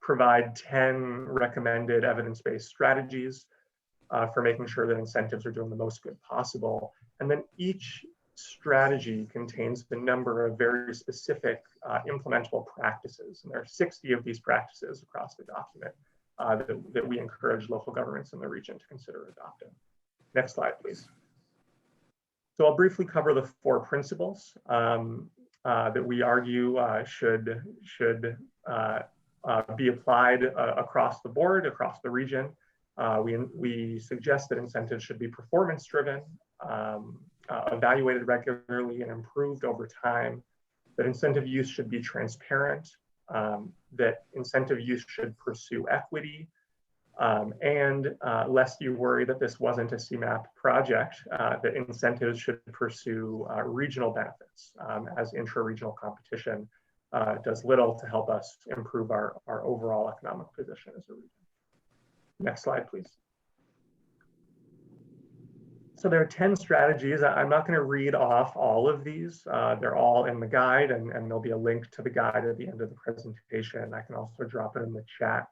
provide 10 recommended evidence-based strategies for making sure that incentives are doing the most good possible. And then each strategy contains the number of very specific implementable practices. And there are 60 of these practices across the document that we encourage local governments in the region to consider adopting. Next slide, please. So I'll briefly cover the 4 principles that we argue should be applied across the board, across the region. We suggest that incentives should be performance-driven, evaluated regularly and improved over time, that incentive use should be transparent, that incentive use should pursue equity, and lest you worry that this wasn't a CMAP project, that incentives should pursue regional benefits, as intra-regional competition does little to help us improve our overall economic position as a region. Next slide, please. So there are 10 strategies. I'm not going to read off all of these. They're all in the guide, and there'll be a link to the guide at the end of the presentation. I can also drop it in the chat.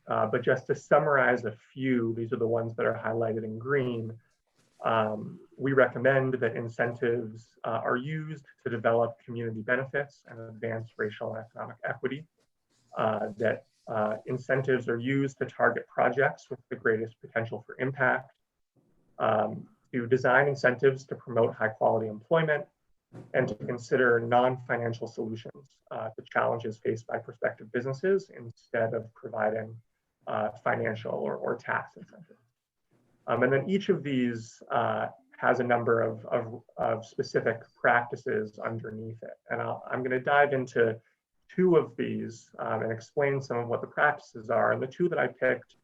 But just to summarize a few, these are the ones that are highlighted in green. We recommend that incentives are used to develop community benefits and advance racial and economic equity, that incentives are used to target projects with the greatest potential for impact, to design incentives to promote high quality employment, and to consider non-financial solutions to challenges faced by prospective businesses instead of providing financial or tax incentives. And then each of these has a number of specific practices underneath it. And I'm going to dive into 2 of these and explain some of what the practices are. And the 2 that I picked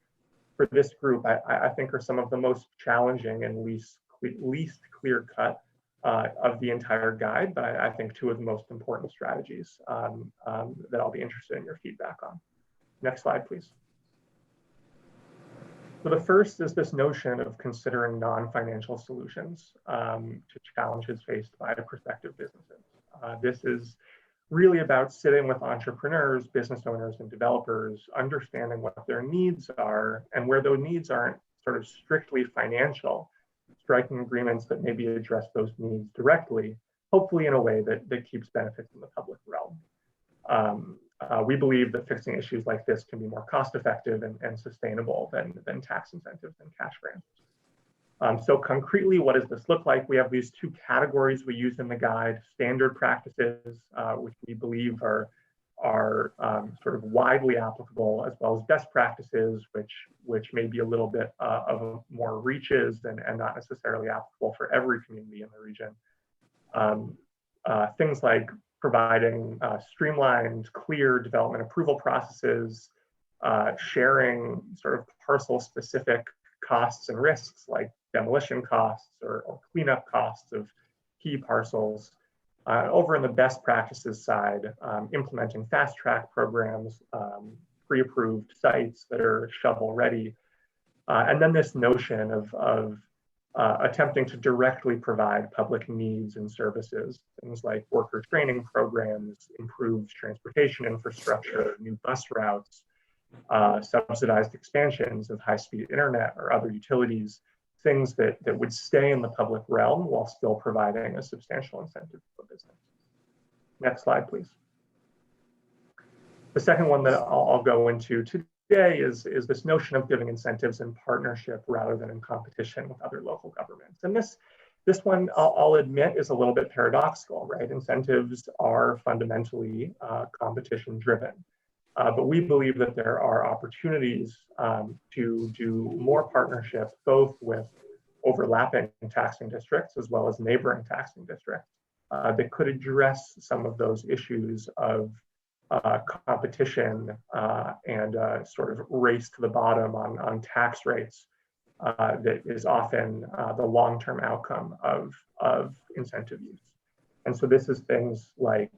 for this group, I think are some of the most challenging and least clear cut of the entire guide, but I think 2 of the most important strategies that I'll be interested in your feedback on. Next slide, please. So the first is this notion of considering non-financial solutions to challenges faced by prospective businesses. This is really about sitting with entrepreneurs, business owners, and developers, understanding what their needs are, and where those needs aren't sort of strictly financial, striking agreements that maybe address those needs directly, hopefully in a way that keeps benefits in the public realm. We believe that fixing issues like this can be more cost-effective and sustainable than tax incentives and cash grants. So concretely, what does this look like? We have these 2 categories we use in the guide: standard practices, which we believe are are sort of widely applicable, as well as best practices, which may be a little bit of more reaches and not necessarily applicable for every community in the region. Things like providing streamlined, clear development approval processes, sharing sort of parcel-specific costs and risks like demolition costs or cleanup costs of key parcels. Over in the best practices side, implementing fast track programs, pre-approved sites that are shovel ready. And then this notion of attempting to directly provide public needs and services, things like worker training programs, improved transportation infrastructure, new bus routes, subsidized expansions of high-speed internet or other utilities, things that would stay in the public realm while still providing a substantial incentive for business. Next slide, please. The second one that I'll go into today is this notion of giving incentives in partnership rather than in competition with other local governments. And this one, I'll admit, is a little bit paradoxical, right? Incentives are fundamentally competition driven. But we believe that there are opportunities to do more partnership, both with overlapping taxing districts as well as neighboring taxing districts that could address some of those issues of competition and sort of race to the bottom on tax rates that is often the long-term outcome of incentive use. And so this is things like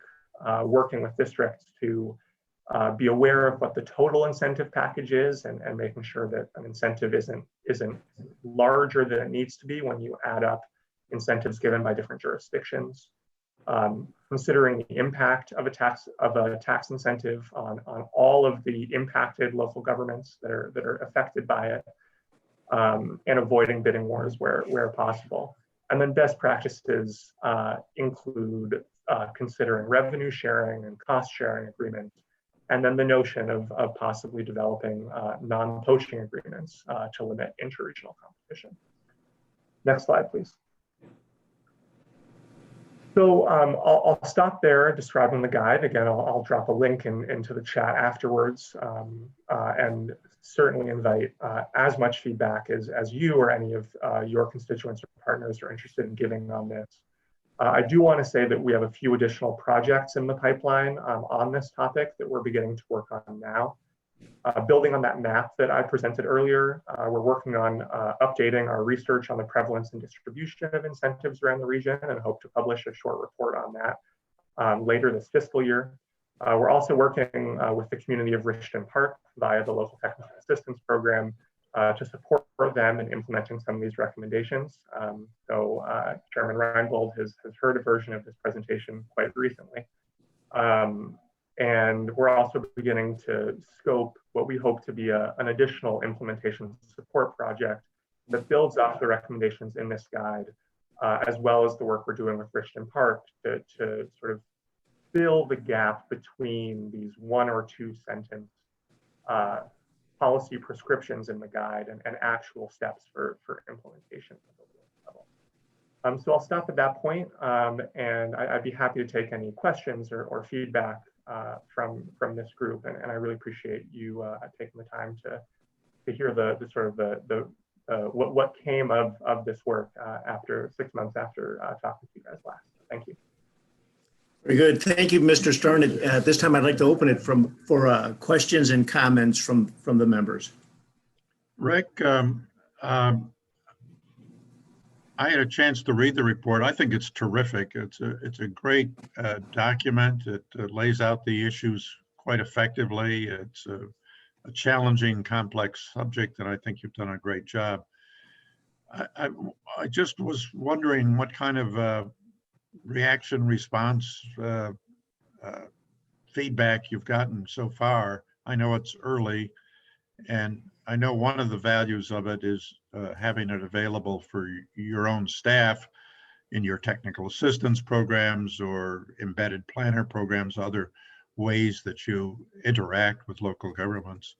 working with districts to be aware of what the total incentive package is and making sure that an incentive isn't larger than it needs to be when you add up incentives given by different jurisdictions. Considering the impact of a tax incentive on all of the impacted local governments that are affected by it, and avoiding bidding wars where possible. And then best practices include considering revenue sharing and cost sharing agreements, and then the notion of possibly developing non-poaching agreements to limit interregional competition. Next slide, please. So I'll stop there describing the guide. Again, I'll drop a link into the chat afterwards, and certainly invite as much feedback as you or any of your constituents or partners are interested in giving on this. I do want to say that we have a few additional projects in the pipeline on this topic that we're beginning to work on now. Building on that map that I presented earlier, we're working on updating our research on the prevalence and distribution of incentives around the region and hope to publish a short report on that later this fiscal year. We're also working with the community of Richton Park via the local technical assistance program to support them in implementing some of these recommendations. So Chairman Reinbold has heard a version of this presentation quite recently. And we're also beginning to scope what we hope to be an additional implementation support project that builds off the recommendations in this guide, as well as the work we're doing with Richton Park to sort of fill the gap between these one or two sentence policy prescriptions in the guide and actual steps for implementation at the local level. So I'll stop at that point, and I'd be happy to take any questions or feedback from this group, and I really appreciate you taking the time to hear the sort of what came of this work after 6 months after talking to you guys last. Thank you. Very good. Thank you, Mr. Stern. At this time, I'd like to open it for questions and comments from the members. Rick, I had a chance to read the report. I think it's terrific. It's a great document. It lays out the issues quite effectively. It's a challenging, complex subject, and I think you've done a great job. I just was wondering what kind of reaction, response, feedback you've gotten so far. I know it's early, and I know one of the values of it is having it available for your own staff in your technical assistance programs or embedded planner programs, other ways that you interact with local governments.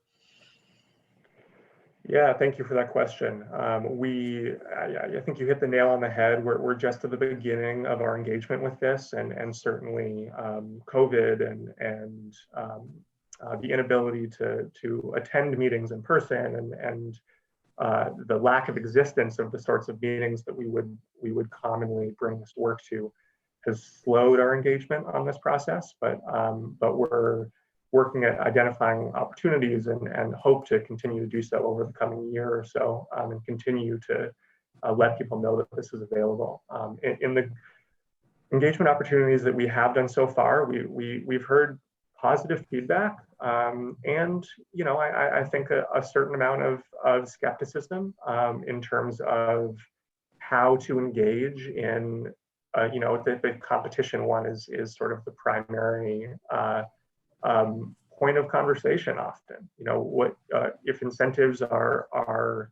Yeah, thank you for that question. I think you hit the nail on the head. We're just at the beginning of our engagement with this, and certainly COVID and the inability to attend meetings in person and the lack of existence of the sorts of meetings that we would commonly bring this work to has slowed our engagement on this process. But we're working at identifying opportunities and hope to continue to do so over the coming year or so, and continue to let people know that this is available. In the engagement opportunities that we have done so far, we've heard positive feedback, and I think a certain amount of skepticism in terms of how to engage in the competition one is sort of the primary point of conversation often. What if incentives are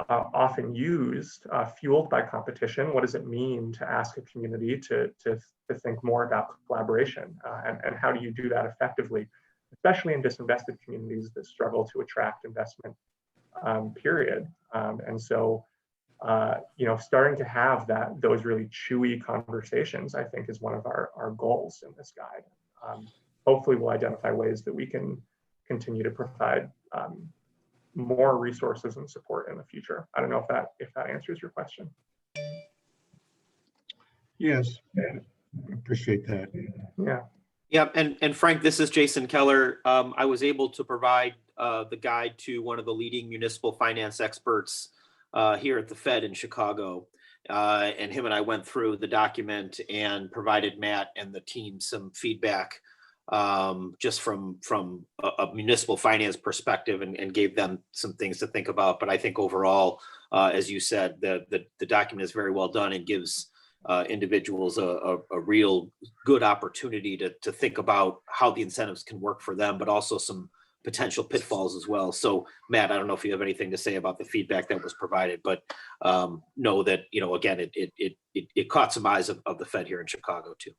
often used, fueled by competition, what does it mean to ask a community to think more about collaboration? And how do you do that effectively, especially in disinvested communities that struggle to attract investment, period. And so, starting to have those really chewy conversations, I think, is one of our goals in this guide. Hopefully we'll identify ways that we can continue to provide more resources and support in the future. I don't know if that answers your question. Yes, appreciate that. Yeah. Yeah, and Frank, this is Jason Keller. I was able to provide the guide to one of the leading municipal finance experts here at the Fed in Chicago. And him and I went through the document and provided Matt and the team some feedback, just from a municipal finance perspective, and gave them some things to think about. But I think overall, as you said, the document is very well done and gives individuals a real good opportunity to think about how the incentives can work for them, but also some potential pitfalls as well. So Matt, I don't know if you have anything to say about the feedback that was provided, but know that, again, it caught some eyes of the Fed here in Chicago too.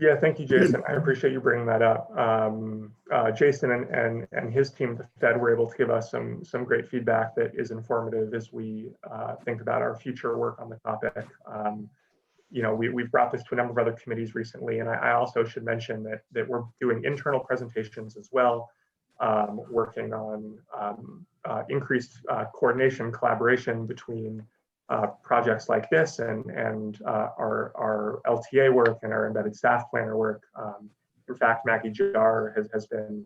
Yeah, thank you, Jason. I appreciate you bringing that up. Jason and his team, the Fed, were able to give us some great feedback that is informative as we think about our future work on the topic. We've brought this to a number of other committees recently, and I also should mention that we're doing internal presentations as well, working on increased coordination, collaboration between projects like this and our LTA work and our embedded staff planner work. In fact, Maggie Jar has been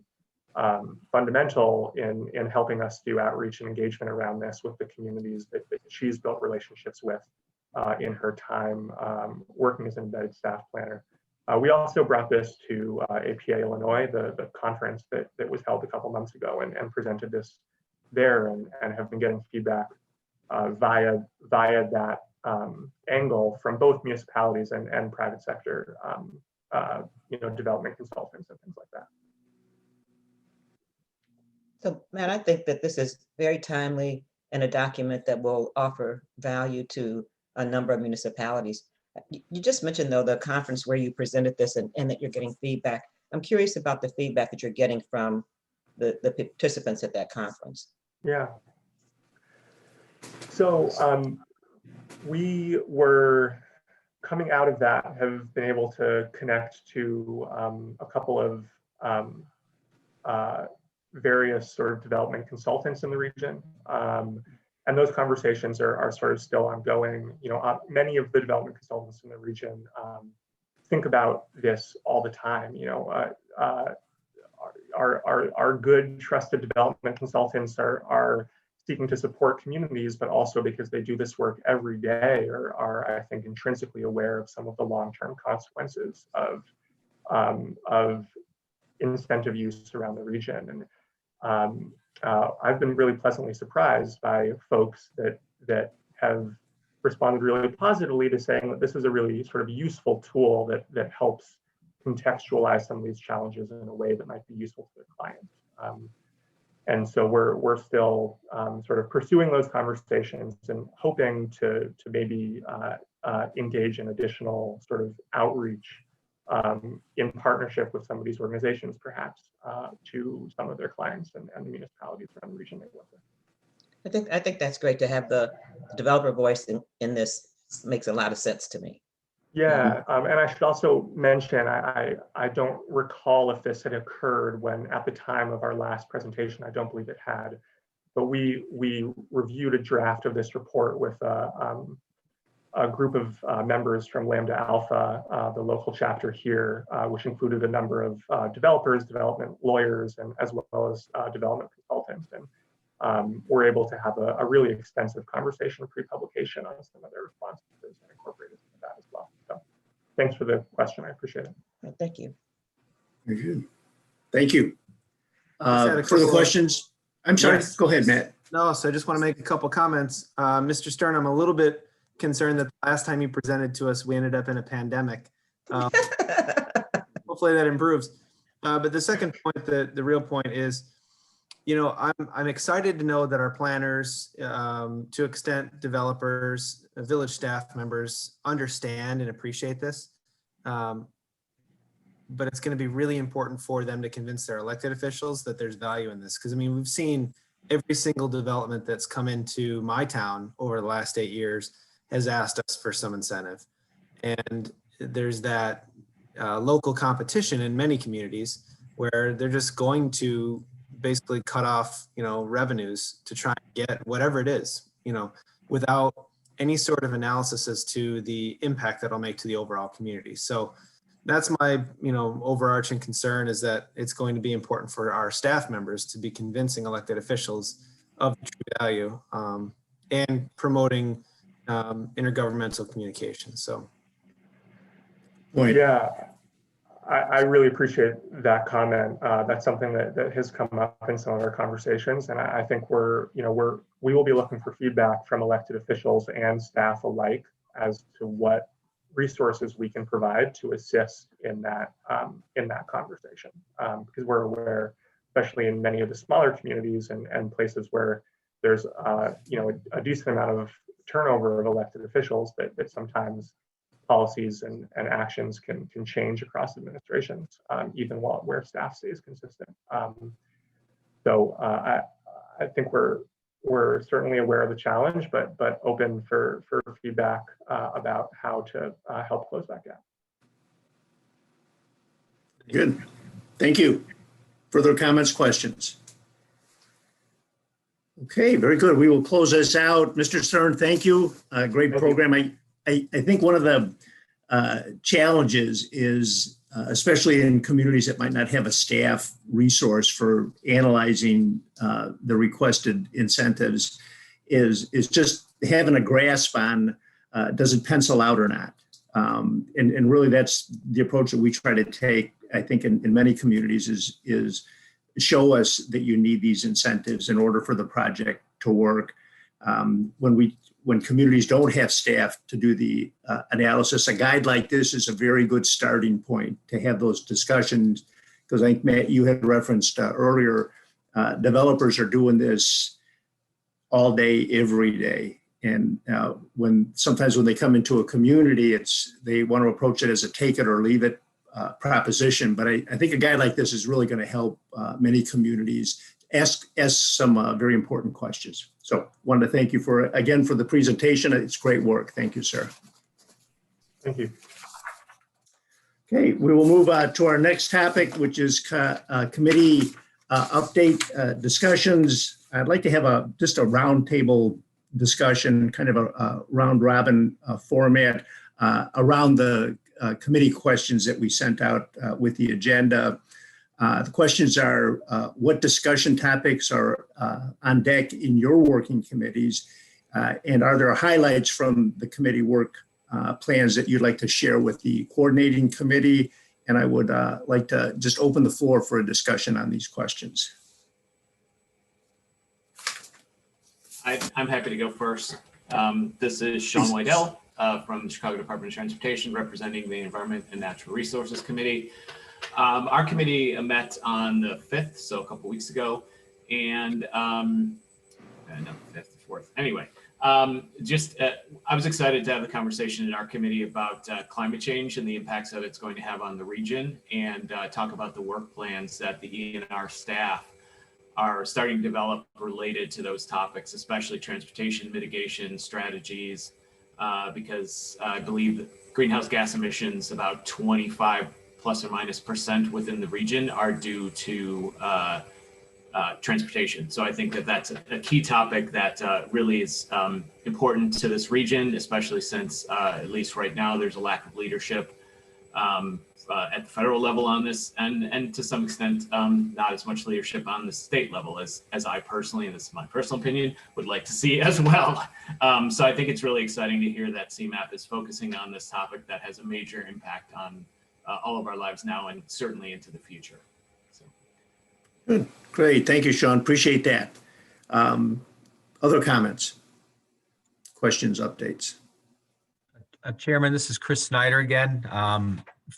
fundamental in helping us do outreach and engagement around this with the communities that she's built relationships with in her time working as an embedded staff planner. We also brought this to APA Illinois, the conference that was held a couple months ago, and presented this there, and have been getting feedback via that angle from both municipalities and private sector development consultants and things like that. So, Matt, I think that this is very timely and a document that will offer value to a number of municipalities. You just mentioned, though, the conference where you presented this and that you're getting feedback. I'm curious about the feedback that you're getting from the participants at that conference. Yeah. So we were coming out of that, have been able to connect to a couple of various sort of development consultants in the region. And those conversations are sort of still ongoing. Many of the development consultants in the region think about this all the time. Our good, trusted development consultants are seeking to support communities, but also because they do this work every day, are I think, intrinsically aware of some of the long-term consequences of incentive use around the region. And I've been really pleasantly surprised by folks that have responded really positively to saying that this is a really sort of useful tool that helps contextualize some of these challenges in a way that might be useful to their clients. And so we're still sort of pursuing those conversations and hoping to maybe engage in additional sort of outreach in partnership with some of these organizations, perhaps, to some of their clients and the municipalities around the region they work with. I think that's great to have the developer voice in this. Makes a lot of sense to me. Yeah, and I should also mention, I don't recall if this had occurred when at the time of our last presentation. I don't believe it had, but we reviewed a draft of this report with a group of members from Lambda Alpha, the local chapter here, which included a number of developers, development lawyers, and as well as development consultants. And we're able to have a really extensive conversation pre-publication on some of their responses and incorporated into that as well. So thanks for the question. I appreciate it. Thank you. Very good. Thank you. Just had a Further couple of- questions? I'm sorry, Yes. go ahead, Matt. No, so I just want to make a couple comments. Mr. Stern, I'm a little bit concerned that the last time you presented to us, we ended up in a pandemic. Hopefully that improves. But the second point, the real point is, you know, I'm excited to know that our planners, to extent developers, village staff members understand and appreciate this. But it's going to be really important for them to convince their elected officials that there's value in this. Because I mean, we've seen every single development that's come into my town over the last 8 years has asked us for some incentive. And there's that local competition in many communities where they're just going to basically cut off, you know, revenues to try and get whatever it is, you know, without any sort of analysis as to the impact that'll make to the overall community. So that's my, you know, overarching concern, is that it's going to be important for our staff members to be convincing elected officials of the true value and promoting intergovernmental communication. So. Point. Yeah, I really appreciate that comment. That's something that has come up in some of our conversations, and I think we will be looking for feedback from elected officials and staff alike as to what resources we can provide to assist in that conversation, because we're aware, especially in many of the smaller communities and places where there's a decent amount of turnover of elected officials, that sometimes policies and actions can change across administrations, even where staff stays consistent. So I think we're certainly aware of the challenge, but open for feedback about how to help close that gap. Good. Thank you. Further comments, questions? Okay, very good. We will close this out. Mr. Stern, thank you. Great program. I think one of the challenges is, especially in communities that might not have a staff resource for analyzing the requested incentives, is just having a grasp on does it pencil out or not. And really that's the approach that we try to take, I think, in many communities is show us that you need these incentives in order for the project to work. When communities don't have staff to do the analysis, a guide like this is a very good starting point to have those discussions. Because I think, Matt, you had referenced earlier, developers are doing this all day, every day. And sometimes when they come into a community, they want to approach it as a take it or leave it proposition. But I think a guide like this is really going to help many communities ask some very important questions. So wanted to thank you for the presentation. It's great work. Thank you, sir. Thank you. Okay, we will move to our next topic, which is committee update discussions. I'd like to have just a roundtable discussion, kind of a round robin format around the committee questions that we sent out with the agenda. The questions are, what discussion topics are on deck in your working committees? And are there highlights from the committee work plans that you'd like to share with the coordinating committee? And I would like to just open the floor for a discussion on these questions. I'm happy to go first. This is Sean Wydell from the Chicago Department of Transportation, representing the Environment and Natural Resources Committee. Our committee met on the 5th, so a couple weeks ago, and no, 5th, 4th. Anyway, I was excited to have the conversation in our committee about climate change and the impacts that it's going to have on the region, and talk about the work plans that the ENR staff are starting to develop related to those topics, especially transportation mitigation strategies, because I believe that greenhouse gas emissions, about 25 plus or minus % within the region, are due to transportation. So I think that that's a key topic that really is important to this region, especially since at least right now there's a lack of leadership at the federal level on this, and to some extent not as much leadership on the state level as I personally, and this is my personal opinion, would like to see as well. So I think it's really exciting to hear that CMAP is focusing on this topic that has a major impact on all of our lives now and certainly into the future. So. Good. Great. Thank you, Sean. Appreciate that. Other comments, questions, updates? Chairman, this is Chris Snyder again.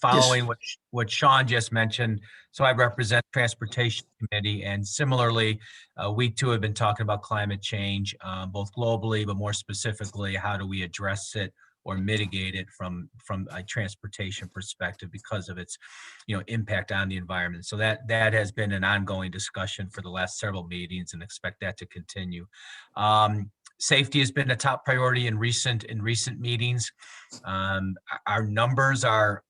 Following what Sean just mentioned, so I represent Transportation Committee, and similarly, we too have been talking about climate change, both globally, but more specifically, how do we address it or mitigate it from a transportation perspective because of its, impact on the environment. So that has been an ongoing discussion for the last several meetings, and expect that to continue. Safety has been a top priority in recent meetings. Our numbers are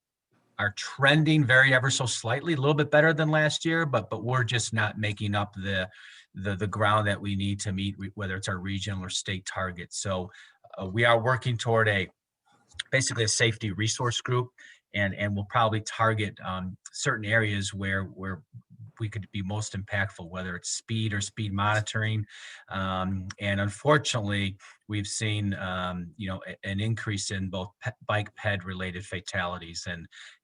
trending very ever so slightly, a little bit better than last year, but we're just not making up the ground that we need to meet, whether it's our regional or state targets. So we are working toward basically a safety resource group, and we'll probably target certain areas where we could be most impactful, whether it's speed or speed monitoring. And unfortunately, we've seen, an increase in both bike ped related fatalities,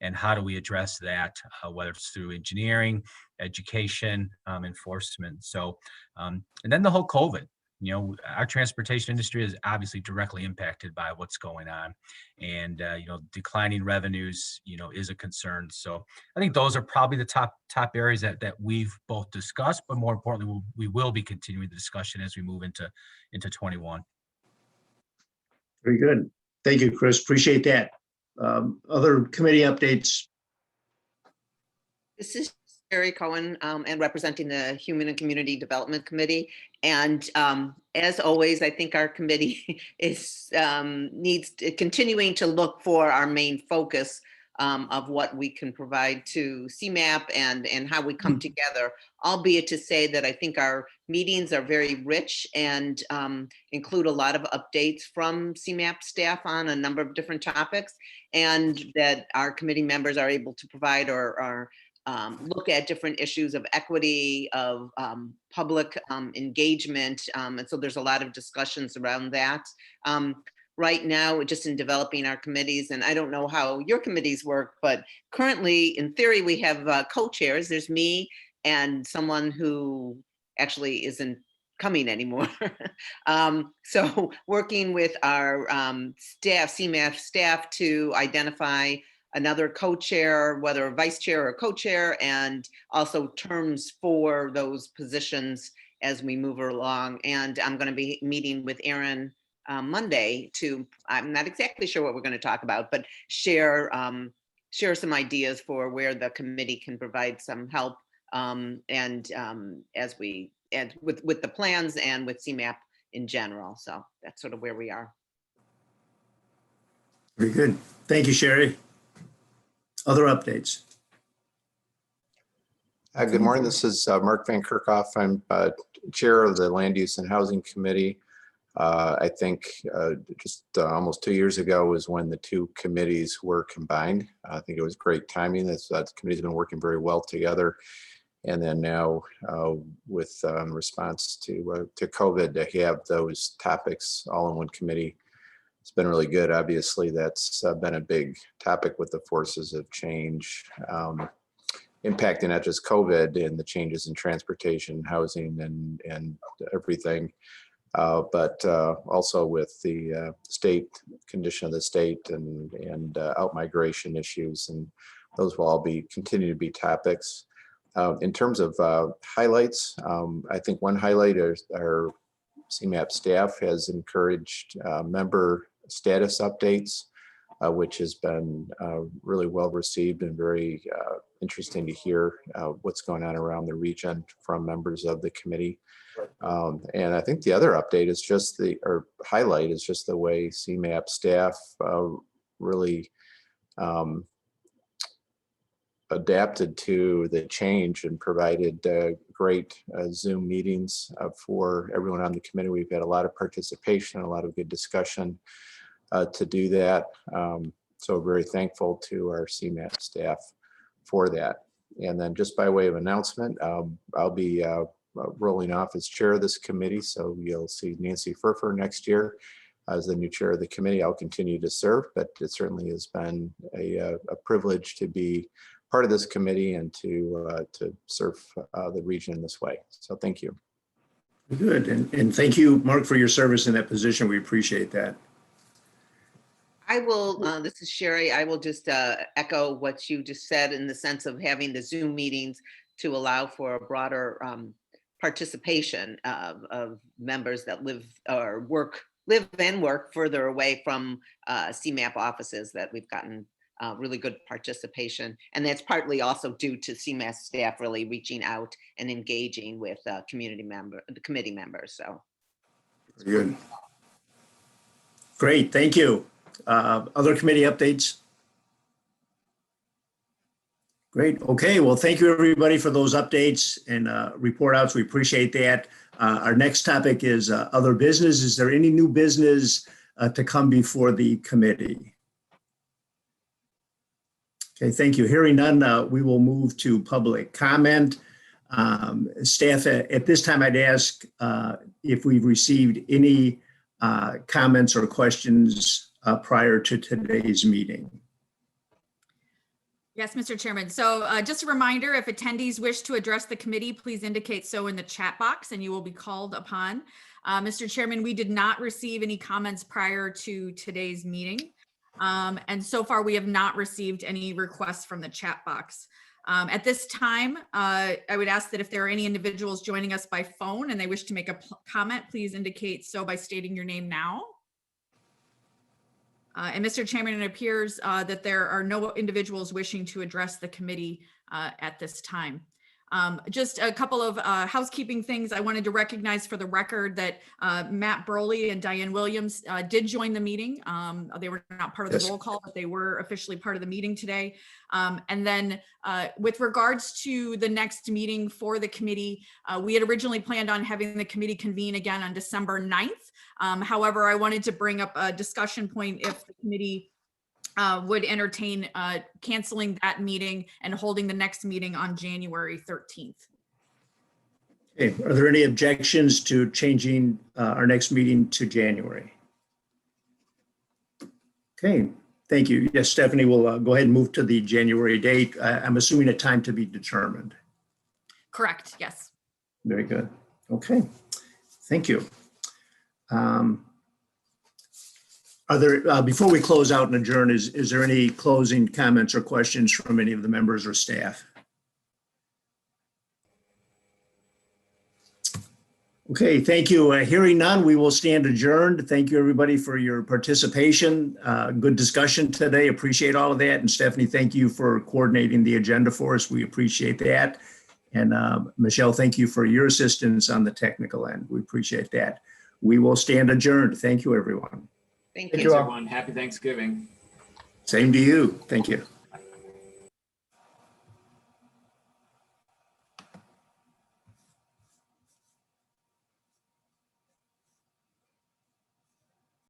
and how do we address that, whether it's through engineering, education, enforcement. So, and then the whole COVID. Our transportation industry is obviously directly impacted by what's going on, and declining revenues, is a concern. So I think those are probably the top areas that we've both discussed, but more importantly, we will be continuing the discussion as we move into 21. Very good. Thank you, Chris. Appreciate that. Other committee updates? This is Sherry Cohen, and representing the Human and Community Development Committee. And as always, I think our committee needs continuing to look for our main focus of what we can provide to CMAP and how we come together, albeit to say that I think our meetings are very rich and include a lot of updates from CMAP staff on a number of different topics, and that our committee members are able to provide or look at different issues of equity, of public engagement. And so there's a lot of discussions around that. Right now, just in developing our committees, and I don't know how your committees work, but currently, in theory, we have co-chairs. There's me and someone who actually isn't coming anymore. So working with our staff, CMAP staff, to identify another co-chair, whether a vice chair or co-chair, and also terms for those positions as we move along. And I'm going to be meeting with Aaron Monday I'm not exactly sure what we're going to talk about, but share some ideas for where the committee can provide some help, and with the plans and with CMAP in general. So that's sort of where we are. Very good. Thank you, Sherry. Other updates? Good morning. This is Mark Van Kerkhoff. I'm chair of the Land Use and Housing Committee. I think just almost 2 years ago was when the two committees were combined. I think it was great timing. That committee's been working very well together. And then now with response to COVID, to have those topics all in one committee, it's been really good. Obviously, that's been a big topic with the forces of change impacting not just COVID and the changes in transportation, housing, and everything, but also with the state condition of the state and out-migration issues, and those will all continue to be topics. In terms of highlights, I think one highlight is our CMAP staff has encouraged member status updates, which has been really well received and very interesting to hear what's going on around the region from members of the committee. And I think the other update is just highlight is just the way CMAP staff really adapted to the change and provided great Zoom meetings for everyone on the committee. We've had a lot of participation, a lot of good discussion to do that. So very thankful to our CMAP staff for that. And then just by way of announcement, I'll be rolling off as chair of this committee. So you'll see Nancy Furfer next year as the new chair of the committee. I'll continue to serve, but it certainly has been a privilege to be part of this committee and to serve the region in this way. So thank you. Good. And thank you, Mark, for your service in that position. We appreciate that. I will, this is Sherry, I will just echo what you just said in the sense of having the Zoom meetings to allow for a broader participation of members that live and work further away from CMAP offices, that we've gotten really good participation. And that's partly also due to CMAP staff really reaching out and engaging with the committee members. So. Very good. Great, thank you. Other committee updates? Great. Okay. Well, thank you, everybody, for those updates and report outs. We appreciate that. Our next topic is other business. Is there any new business to come before the committee? Okay. Thank you. Hearing none, we will move to public comment. Staff, at this time, I'd ask if we've received any comments or questions prior to today's meeting. Yes, Mr. Chairman. So just a reminder, if attendees wish to address the committee, please indicate so in the chat box and you will be called upon. Mr. Chairman, we did not receive any comments prior to today's meeting. And so far, we have not received any requests from the chat box. At this time, I would ask that if there are any individuals joining us by phone and they wish to make a comment, please indicate so by stating your name now. And Mr. Chairman, it appears that there are no individuals wishing to address the committee at this time. Just a couple of housekeeping things. I wanted to recognize for the record that Matt Broley and Diane Williams did join the meeting. They were not part of the roll call, but they were officially part of the meeting today. And then with regards to the next meeting for the committee, we had originally planned on having the committee convene again on December 9th. However, I wanted to bring up a discussion point if the committee would entertain canceling that meeting and holding the next meeting on January 13th. Okay. Are there any objections to changing our next meeting to January? Okay, thank you. Yes, Stephanie will go ahead and move to the January date. I'm assuming a time to be determined. Correct, yes. Very good. Okay, thank you. Are there, before we close out and adjourn, is there any closing comments or questions from any of the members or staff? Okay, thank you. Hearing none, we will stand adjourned. Thank you, everybody, for your participation. Good discussion today. Appreciate all of that. And Stephanie, thank you for coordinating the agenda for us. We appreciate that. And Michelle, thank you for your assistance on the technical end. We appreciate that. We will stand adjourned. Thank you, everyone. Thank Thanks, you. everyone. Happy Thanksgiving. Same to you. Thank you.